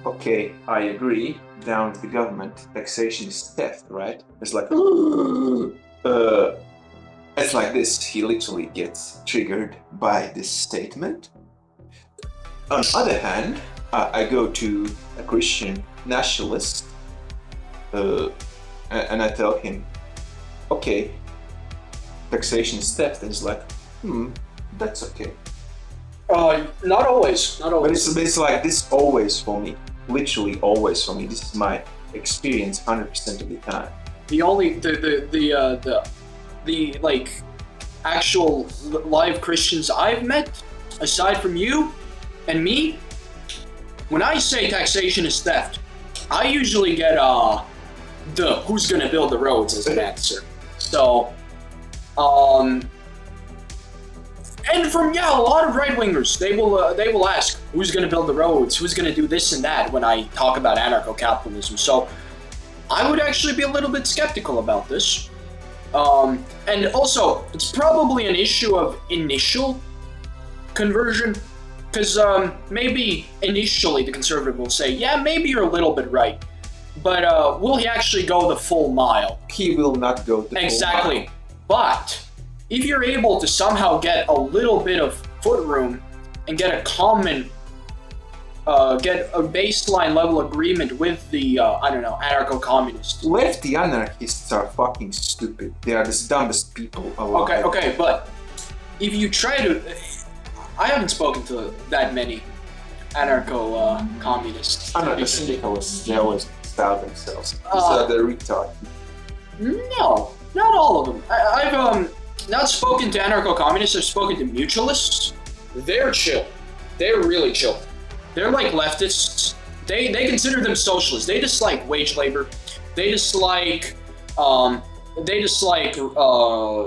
okay, I agree, down with the government, taxation is theft, right? It's like, it's like this, he literally gets triggered by this statement. On the other hand, I go to a Christian nationalist, and I tell him, okay, taxation is theft, and he's like, that's okay. Not always. But it's like this always for me, literally always for me. This is my experience 100% of the time. The like actual live Christians I've met, aside from you and me, when I say taxation is theft, I usually get the who's gonna build the roads as an answer. So, and from a lot of right-wingers, they will ask who's going to build the roads, who's going to do this and that when I talk about anarcho-capitalism. So I would actually be a little bit skeptical about this. And also, it's probably an issue of initial conversion, because maybe initially the conservative will say, yeah, maybe you're a little bit right, but will he actually go the full mile? He will not go the full mile. Exactly. But if you're able to somehow get a little bit of foot room and get a common, get a baseline level agreement with the, anarcho-communists. Lefty anarchists are fucking stupid. They are the dumbest people alive. Okay, but if you try to, I haven't spoken to that many anarcho-communists. Anarcho-syndicalists, they always style themselves. These are the retard. No, not all of them. I've not spoken to anarcho-communists, I've spoken to mutualists. They're chill. They're really chill. They're like leftists. They consider them socialists. They dislike wage labor. They dislike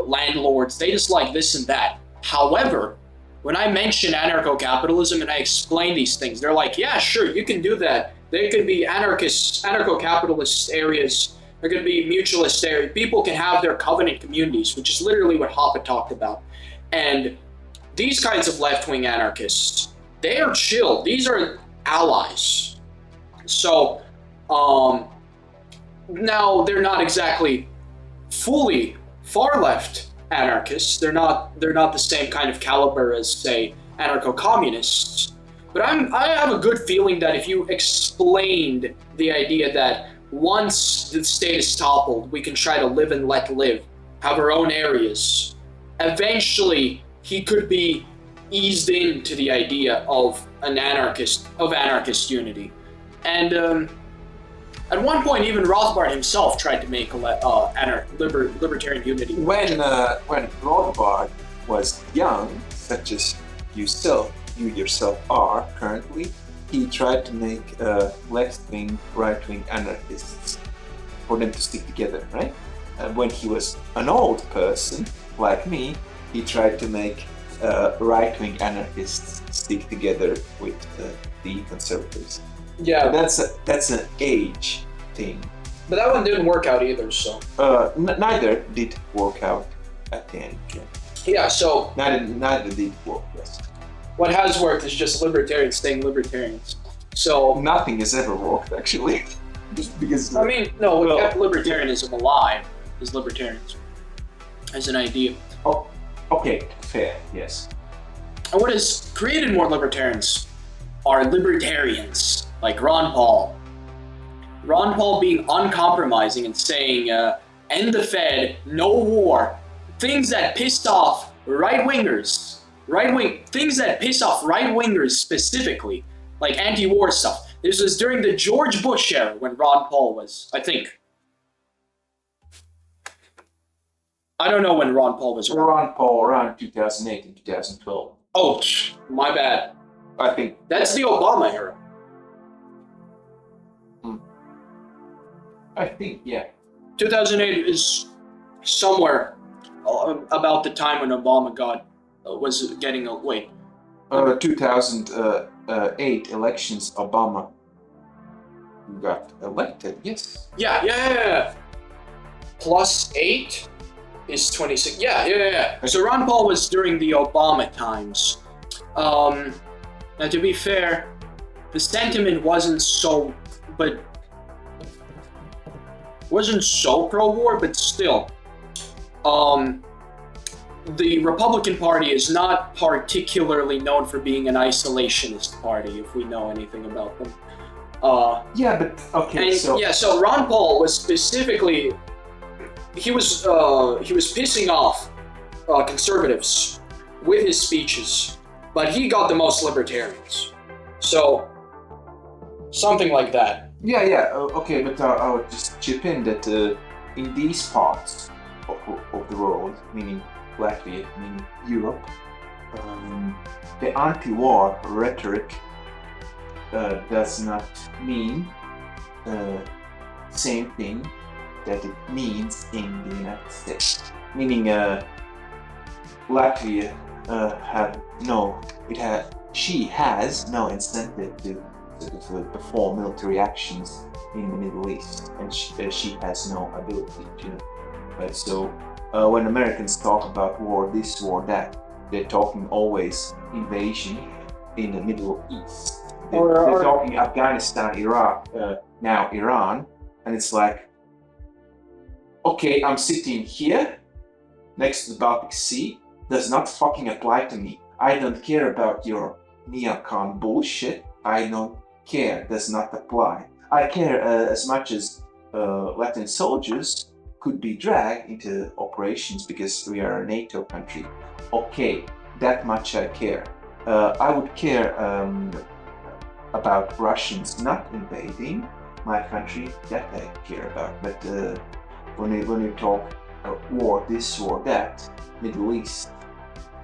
landlords. They dislike this and that. However, when I mention anarcho-capitalism and I explain these things, they're like, yeah, sure, you can do that. There could be anarcho-capitalist areas. There could be mutualist areas. People can have their covenant communities, which is literally what Hoppe talked about. And these kinds of left-wing anarchists, they are chill. These are allies. So, now they're not exactly fully far-left anarchists. They're not the same kind of caliber as, say, anarcho-communists. But I have a good feeling that if you explained the idea that once the state is toppled, we can try to live and let live, have our own areas. Eventually, he could be eased into the idea of anarchist unity. And at one point, even Rothbard himself tried to make libertarian unity. When Rothbard was young, such as you yourself are currently, he tried to make left-wing, right-wing anarchists for them to stick together, right? And when he was an old person, like me, he tried to make right-wing anarchists stick together with the conservatives. Yeah, that's an age thing. But that one didn't work out either, so. Neither did work out at the end. Yeah, so. Neither did work, yes. What has worked is just libertarians staying libertarians. So nothing has ever worked, actually. because I mean, no, what well, kept libertarianism alive is libertarianism as an idea. oh, okay, fair, yes. And what has created more libertarians are libertarians, like Ron Paul. Ron Paul being uncompromising and saying, end the Fed, no war, things that pissed off right-wingers, things that piss off right-wingers specifically, like anti-war stuff. This was during the George Bush era when Ron Paul was, I think. I don't know when Ron Paul was around. Ron Paul around 2008 and 2012. Oh, my bad. I think That's the Obama era. I think, yeah. 2008 is somewhere about the time when Obama was getting a wait. 2008 elections, Obama got elected. Yes. Yeah. +8 is 26. Yeah. So Ron Paul was during the Obama times. Now to be fair, the sentiment wasn't so pro-war, but still. The Republican Party is not particularly known for being an isolationist party, if we know anything about them. Yeah, but okay. So Ron Paul was specifically he was pissing off conservatives with his speeches, but he got the most libertarians. So something like that. Yeah. Okay, but I would just chip in that in these parts of the world, meaning Latvia, meaning Europe, the anti-war rhetoric does not mean same thing that it means in the United States. Meaning Latvia she has no incentive to perform military actions in the Middle East, and she has no ability to. So when Americans talk about war this, war that, they're talking always invasion in the Middle East. They're talking Afghanistan, Iraq, now Iran, and it's like, okay, I'm sitting here next to the Baltic Sea, does not fucking apply to me. I don't care about your neocon bullshit. I don't care, does not apply. I care as much as Latvian soldiers could be dragged into operations because we are a NATO country. Okay, that much I care. I would care about Russians not invading my country, that I care about. But when you talk war this, war that, Middle East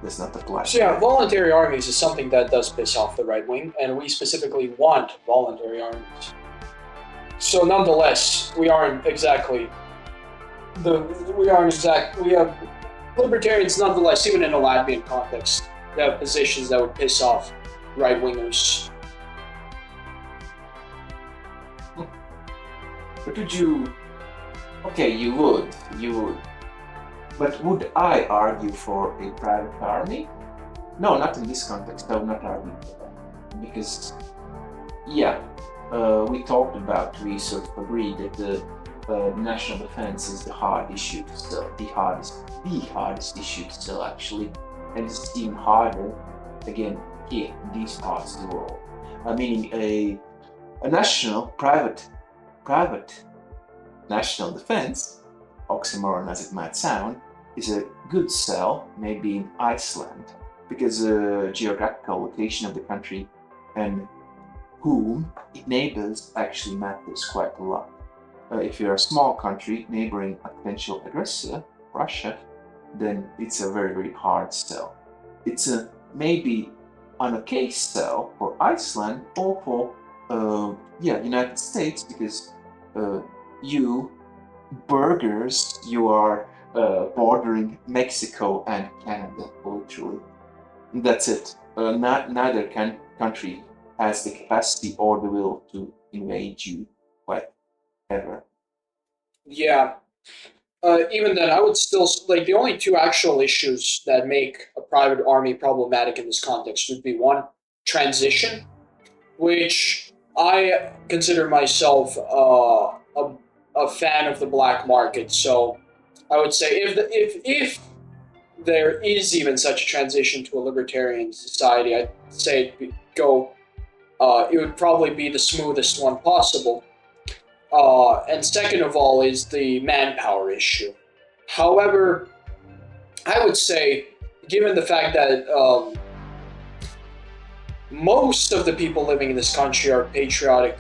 does not apply. So yeah, voluntary armies is something that does piss off the right wing, and we specifically want voluntary armies. So nonetheless, we have libertarians nonetheless, even in a Latvian context, that have positions that would piss off right wingers. But would you? Okay, you would. But would I argue for a private army? No, not in this context. I would not argue for that. Because, yeah, we sort of agreed that the national defense is the hard issue to sell, the hardest issue to sell actually, and it's even harder, again, here, in these parts of the world. Meaning a national, private national defense, oxymoron as it might sound, is a good sell, maybe in Iceland, because the geographical location of the country and whom it neighbors actually matters quite a lot. If you're a small country neighboring a potential aggressor, Russia, then it's a very, very hard sell. It's a maybe an okay sell for Iceland or for United States, because you burgers, you are bordering Mexico and Canada, literally. That's it. Neither country has the capacity or the will to invade you, ever. Yeah. Even then, I would still, the only two actual issues that make a private army problematic in this context would be one, transition, which I consider myself a fan of the black market, so I would say if there is even such a transition to a libertarian society, I'd say it would probably be the smoothest one possible. And second of all is the manpower issue. However, I would say, given the fact that most of the people living in this country are patriotic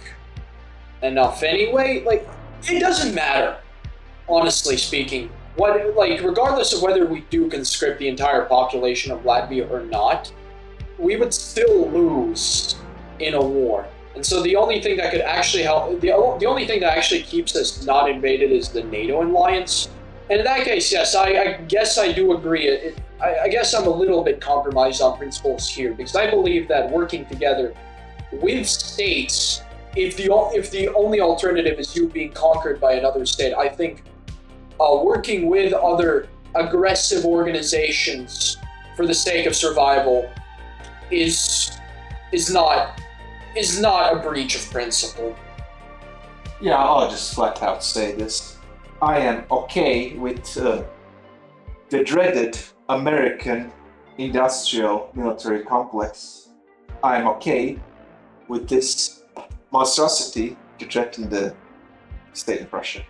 enough anyway, like, it doesn't matter, honestly speaking. Regardless of whether we do conscript the entire population of Latvia or not, we would still lose in a war. And so the only thing that could actually help, the only thing that actually keeps us not invaded is the NATO alliance. And in that case, yes, I guess I do agree. I guess I'm a little bit compromised on principles here, because I believe that working together with states, if the only alternative is you being conquered by another state, I think working with other aggressive organizations for the sake of survival is not a breach of principle. Yeah, I'll just flat out say this. I am okay with the dreaded American industrial military complex. I'm okay with this monstrosity to threaten the state of Russia.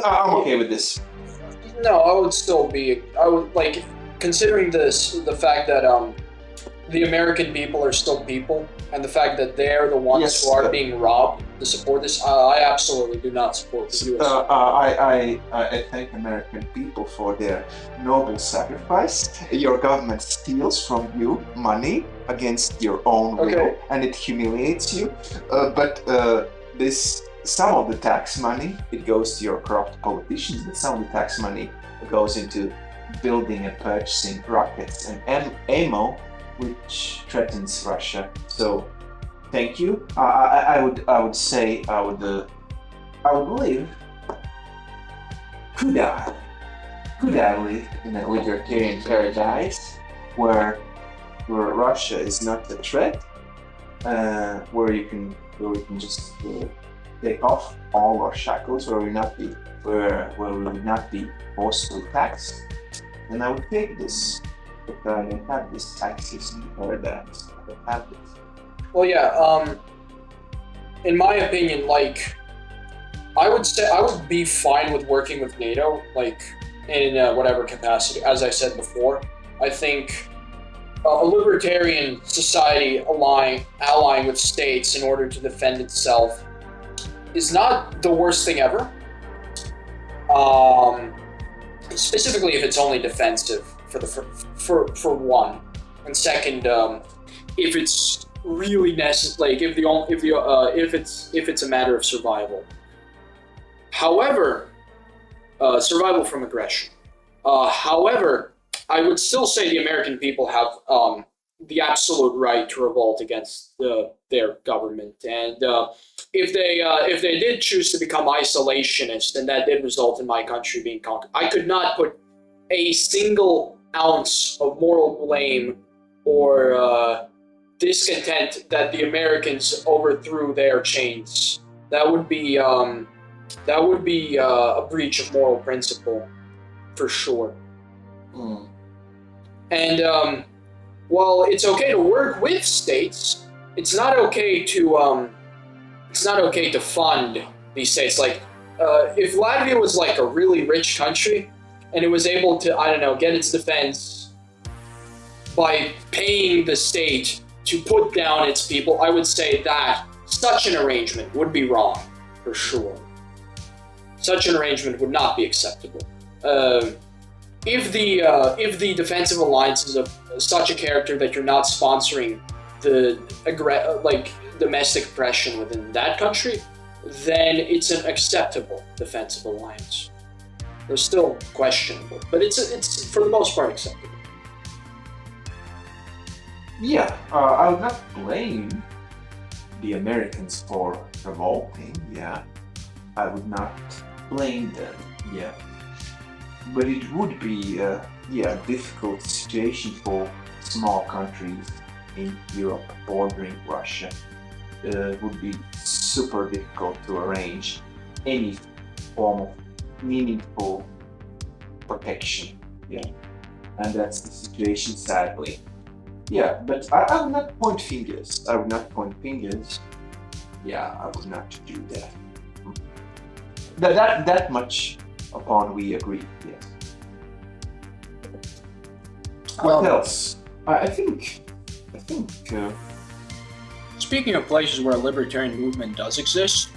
I'm okay with this. No, I would like, considering the fact that the American people are still people, and the fact that they're the ones who are being robbed to support this, I absolutely do not support the U.S. I thank American people for their noble sacrifice. Your government steals from you money against your own will, and it humiliates you. But some of the tax money, it goes to your corrupt politicians, but some of the tax money goes into building and purchasing rockets and ammo, which threatens Russia. So, thank you. I would say I would live. Could I live in a libertarian paradise where Russia is not a threat, where we can just take off all our shackles, where we would not be forcibly taxed, then I would take this. But I don't have this taxes in paradise. I don't have this. Well, yeah. In my opinion, like, I would say I would be fine with working with NATO, like, in whatever capacity. As I said before, I think a libertarian society allying with states in order to defend itself is not the worst thing ever. Specifically, if it's only defensive. For one, and second, if it's really necessary, like if it's a matter of survival. However, survival from aggression. However, I would still say the American people have the absolute right to revolt against their government, and if they did choose to become isolationist, and that did result in my country being conquered, I could not put a single ounce of moral blame or discontent that the Americans overthrew their chains. That would be a breach of moral principle, for sure. And while it's okay to work with states, it's not okay to fund these states. Like, if Latvia was like a really rich country, and it was able to, I don't know, get its defense by paying the state to put down its people, I would say that such an arrangement would be wrong, for sure. Such an arrangement would not be acceptable. If the defensive alliance is of such a character that you're not sponsoring the domestic oppression within that country, then it's an acceptable defensive alliance. They're still questionable, but it's for the most part acceptable. Yeah, I would not blame the Americans for revolting. Yeah, I would not blame them. Yeah, but it would be a difficult situation for small countries in Europe bordering Russia. would be super difficult to arrange any form of meaningful protection. Yeah, and that's the situation, sadly. Yeah, but I would not point fingers. I would not point fingers. Yeah, I would not do that. That much upon we agree. Yes. What else? I think. Speaking of places where a libertarian movement does exist,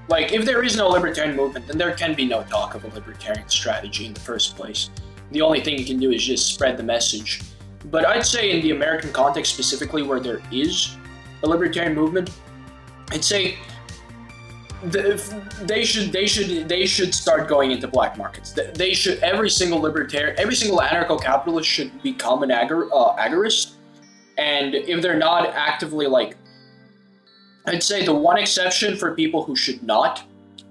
like if there is no libertarian movement, then there can be no talk of a libertarian strategy in the first place. The only thing you can do is just spread the message. But I'd say in the American context specifically, where there is a libertarian movement, I'd say they should start going into black markets. They should every single anarcho-capitalist should become an agorist, and if they're not actively like, I'd say the one exception for people who should not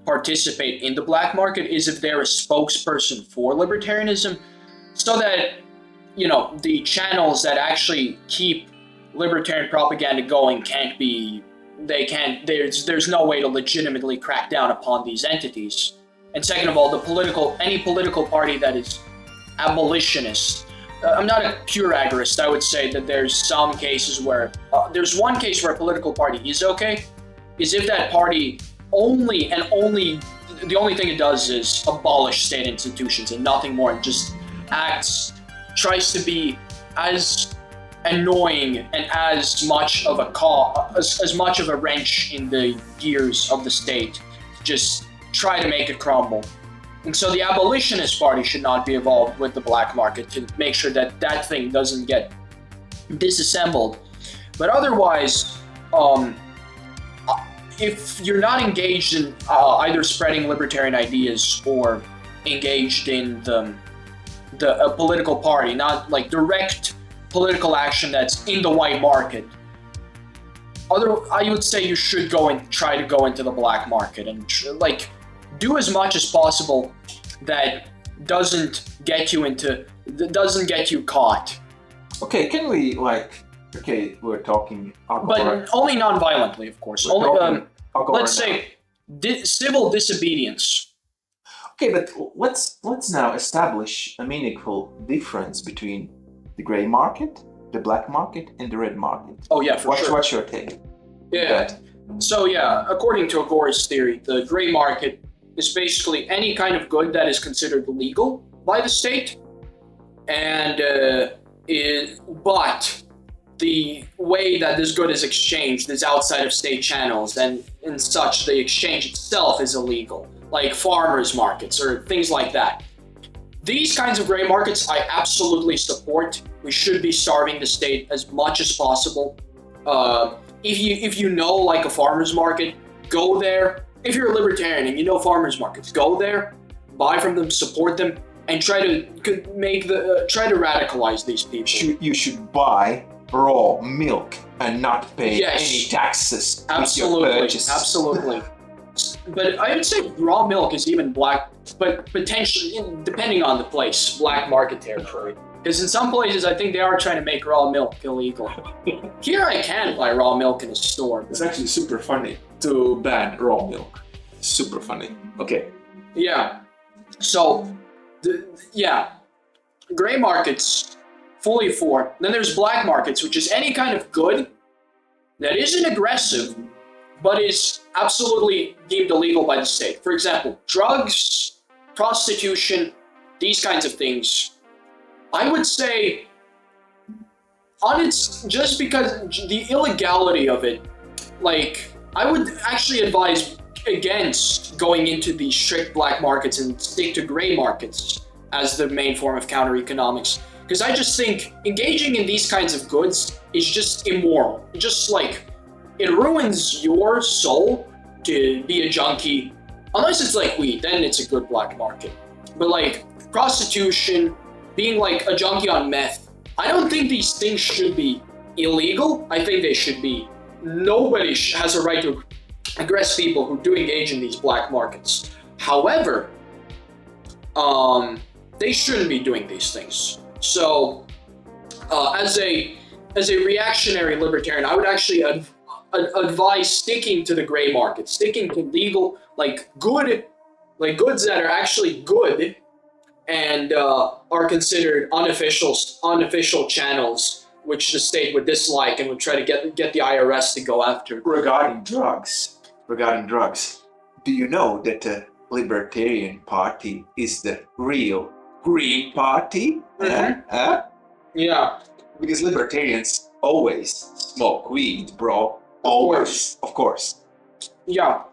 participate in the black market is if they're a spokesperson for libertarianism, so that the channels that actually keep libertarian propaganda going there's no way to legitimately crack down upon these entities. And second of all, any political party that is abolitionist, I'm not a pure agorist. I would say that there's some cases where there's one case where a political party is okay, is if that party the only thing it does is abolish state institutions and nothing more, and just tries to be as annoying and as much of a wrench in the gears of the state, just try to make it crumble. And so the abolitionist party should not be involved with the black market to make sure that thing doesn't get disassembled. But otherwise, if you're not engaged in either spreading libertarian ideas or engaged in a political party, not like direct political action that's in the white market, I would say you should try to go into the black market and do as much as possible that doesn't get you caught. Okay, can we we're talking but only non-violently, of course. Let's say civil disobedience. Okay, but let's now establish a meaningful difference between the gray market, the black market, and the red market. Oh yeah, for sure. What's your take? Yeah. So yeah, according to Agora's theory, the gray market is basically any kind of good that is considered legal by the state, and but the way that this good is exchanged is outside of state channels, and in such the exchange itself is illegal, like farmers markets or things like that. These kinds of gray markets I absolutely support. We should be starving the state as much as possible. If you know like a farmer's market, go there. If you're a libertarian and you know farmers markets, go there, buy from them, support them, and try to radicalize these people. You should buy raw milk and not pay any taxes. Absolutely, absolutely. But I would say raw milk is even black, but potentially, depending on the place, black market territory. Because in some places, I think they are trying to make raw milk illegal. Here I can buy raw milk in a store. It's actually super funny to ban raw milk. Super funny. Okay. Yeah. So, gray markets, fully for. Then there's black markets, which is any kind of good that isn't aggressive, but is absolutely deemed illegal by the state. For example, drugs, prostitution, these kinds of things. I would say, just because the illegality of it, I would actually advise against going into these strict black markets and stick to gray markets as the main form of counter-economics. Because I just think engaging in these kinds of goods is just immoral. It ruins your soul to be a junkie. Unless it's like weed, then it's a good black market. But prostitution, being a junkie on meth, I don't think these things should be illegal. I think they should be. Nobody has a right to aggress people who do engage in these black markets. However, they shouldn't be doing these things. So, as a reactionary libertarian, I would actually advise sticking to the gray market, sticking to legal, goods that are actually good and are considered unofficial channels, which the state would dislike and would try to get the IRS to go after. Regarding drugs, do you know that the Libertarian Party is the real Green Party? Mhm. Yeah. Because libertarians always smoke weed, bro. Always, of course. Yeah.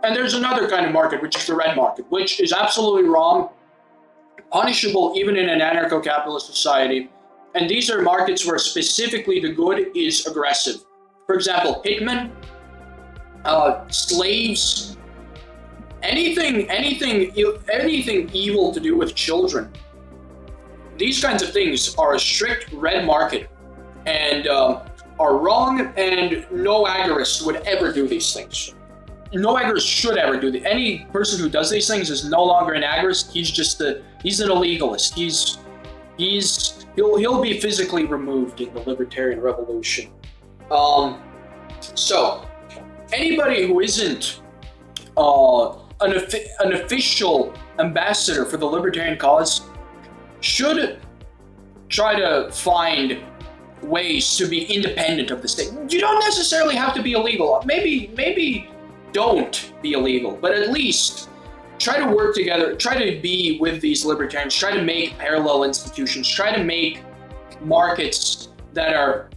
And there's another kind of market, which is the red market, which is absolutely wrong, punishable even in an anarcho-capitalist society. And these are markets where specifically the good is aggressive. For example, hitmen, slaves, anything evil to do with children. These kinds of things are a strict red market and are wrong, and no agorist would ever do these things. No agorist should ever do that. Any person who does these things is no longer an agorist. He's an illegalist. He'll be physically removed in the libertarian revolution. So anybody who isn't an official ambassador for the libertarian cause should try to find ways to be independent of the state. You don't necessarily have to be illegal. Maybe don't be illegal, but at least try to work together, try to be with these libertarians, try to make parallel institutions, try to make markets that are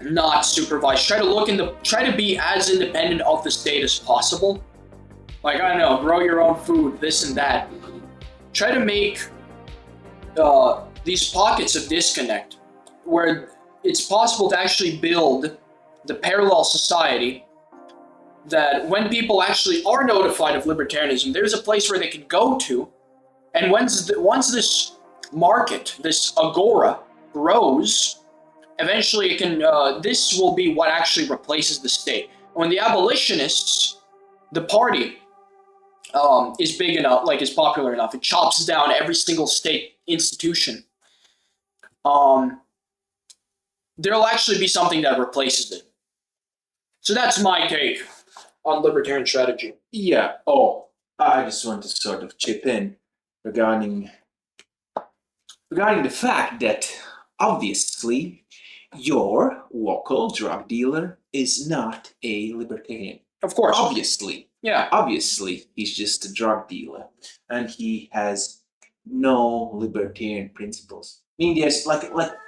not supervised, try to be as independent of the state as possible. Like, I don't know, grow your own food, this and that. Try to make these pockets of disconnect where it's possible to actually build the parallel society that when people actually are notified of libertarianism, there's a place where they can go to, and once this market, this agora, grows, eventually it can. This will be what actually replaces the state. When the abolitionists, the party, is big enough, is popular enough, it chops down every single state institution. There'll actually be something that replaces it. So that's my take on libertarian strategy. Yeah. Oh, I just want to sort of chip in regarding the fact that obviously your local drug dealer is not a libertarian. Of course. Obviously. Yeah. Obviously, he's just a drug dealer, and he has no libertarian principles. I mean, there's like what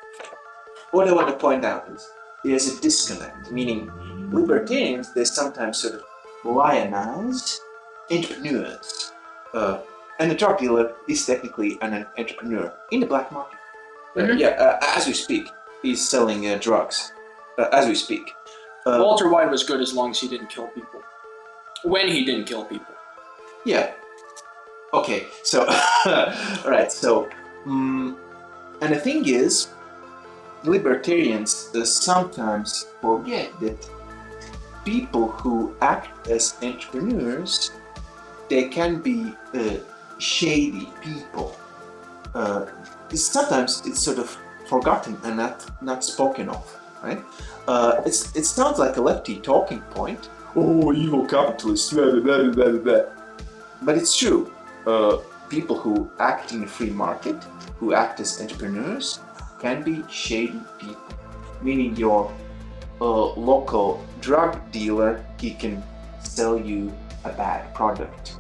I want to point out is there's a disconnect, meaning libertarians, they sometimes sort of lionize entrepreneurs. And the drug dealer is technically an entrepreneur in the black market. As we speak, he's selling drugs. As we speak. Walter White was good as long as he didn't kill people. When he didn't kill people. Yeah. Okay, so, alright, so, and the thing is, libertarians sometimes forget that people who act as entrepreneurs, they can be shady people. Sometimes it's sort of forgotten and not spoken of, right? It sounds like a lefty talking point. Oh, evil capitalists, blah, blah, blah, blah, blah. But it's true. People who act in the free market, who act as entrepreneurs, can be shady people. Meaning your local drug dealer, he can sell you a bad product,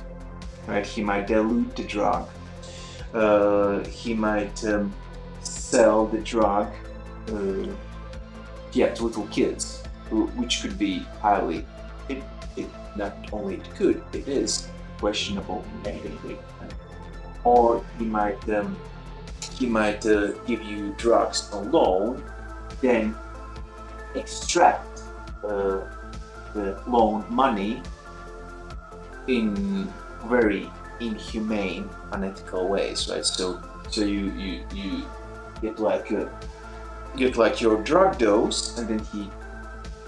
right? He might dilute the drug. He might sell the drug to little kids, which could be highly, not only it could, it is questionable ethically. Or he might give you drugs alone, then extract the loan money in very inhumane, unethical ways, right? So you get like your drug dose, and then he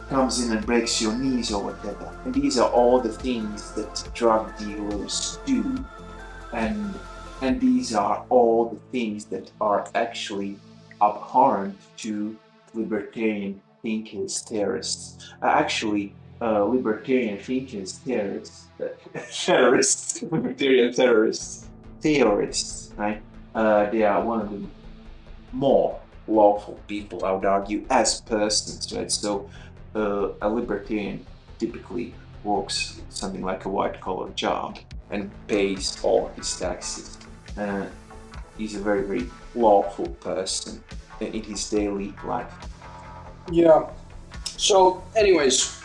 comes in and breaks your knees or whatever. And these are all the things that drug dealers do, and these are all the things that are actually abhorrent to libertarian thinkers, theorists. Actually, libertarian thinkers, theorists, terrorists, libertarian terrorists, theorists, right? They are one of the more lawful people, I would argue, as persons, right? So, a libertarian typically works something like a white-collar job and pays all his taxes. He's a very, very lawful person in his daily life. Yeah. So, anyways,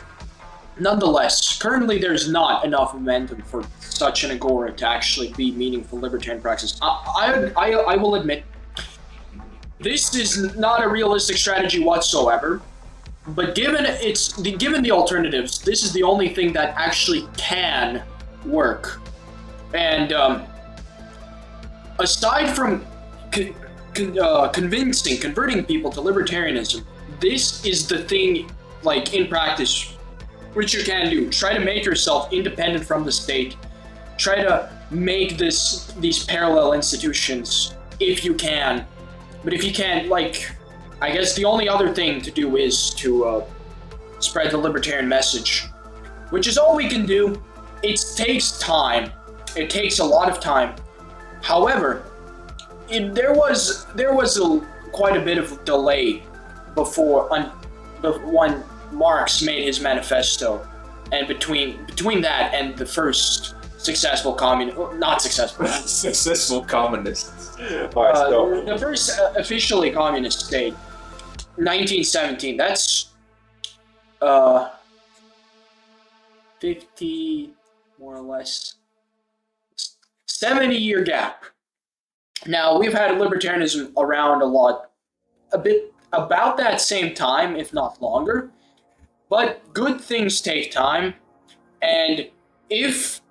nonetheless, currently there's not enough momentum for such an agora to actually be meaningful libertarian praxis. I will admit, this is not a realistic strategy whatsoever. But given the alternatives, this is the only thing that actually can work. And aside from converting people to libertarianism, this is the thing, like in practice, which you can do. Try to make yourself independent from the state. Try to make these parallel institutions if you can. But if you can't, I guess the only other thing to do is to spread the libertarian message, which is all we can do. It takes time. It takes a lot of time. However, there was quite a bit of delay before when Marx made his manifesto, and between that and the first successful successful communists. The first officially communist state, 1917. That's 50 more or less 70-year gap. Now we've had libertarianism around a bit about that same time, if not longer. But good things take time, and if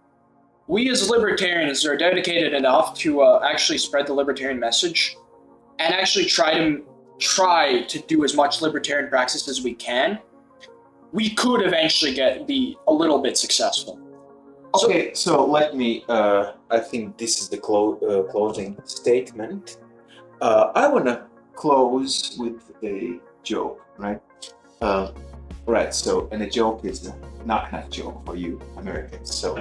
we as libertarians are dedicated enough to actually spread the libertarian message and actually try to do as much libertarian praxis as we can, we could eventually be a little bit successful. Okay, so let me, I think this is the closing statement. I want to close with a joke, right? Right, so, and a joke is a knock-knock joke for you Americans. So,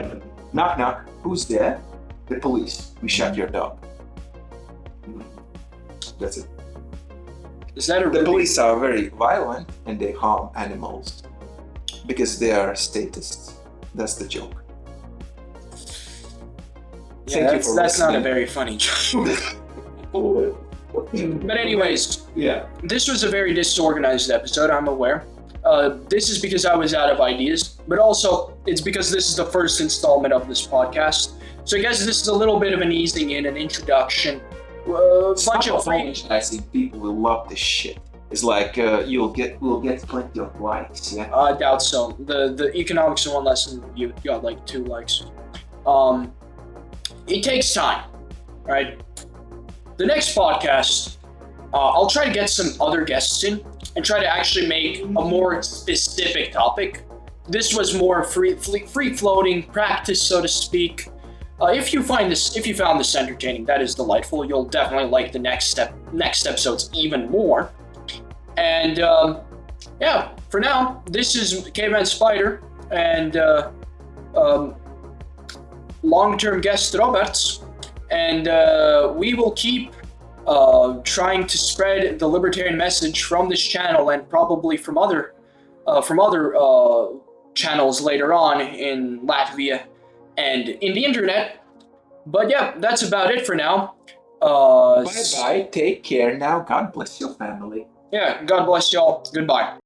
knock-knock, who's there? The police. We shot your dog. That's it. Is that The police are very violent and they harm animals because they are statists. That's the joke. Yeah, that's not a very funny joke. But anyways, yeah, this was a very disorganized episode, I'm aware. This is because I was out of ideas, but also it's because this is the first installment of this podcast. So I guess this is a little bit of an easing in, an introduction. Bunch of I think people will love this shit. It's like we'll get plenty of likes. Yeah, I doubt so. The economics in one lesson, you got like 2 likes. It takes time, right? The next podcast, I'll try to get some other guests in and try to actually make a more specific topic. This was more free-floating practice, so to speak. If you found this entertaining, that is delightful. You'll definitely like the next episodes even more. And yeah, for now, this is Caveman Spider and long-term guest Roberts, and we will keep trying to spread the libertarian message from this channel and probably from other channels later on in Latvia and in the internet. But yeah, that's about it for now. Bye-bye. Take care now. God bless your family. Yeah, God bless y'all. Goodbye.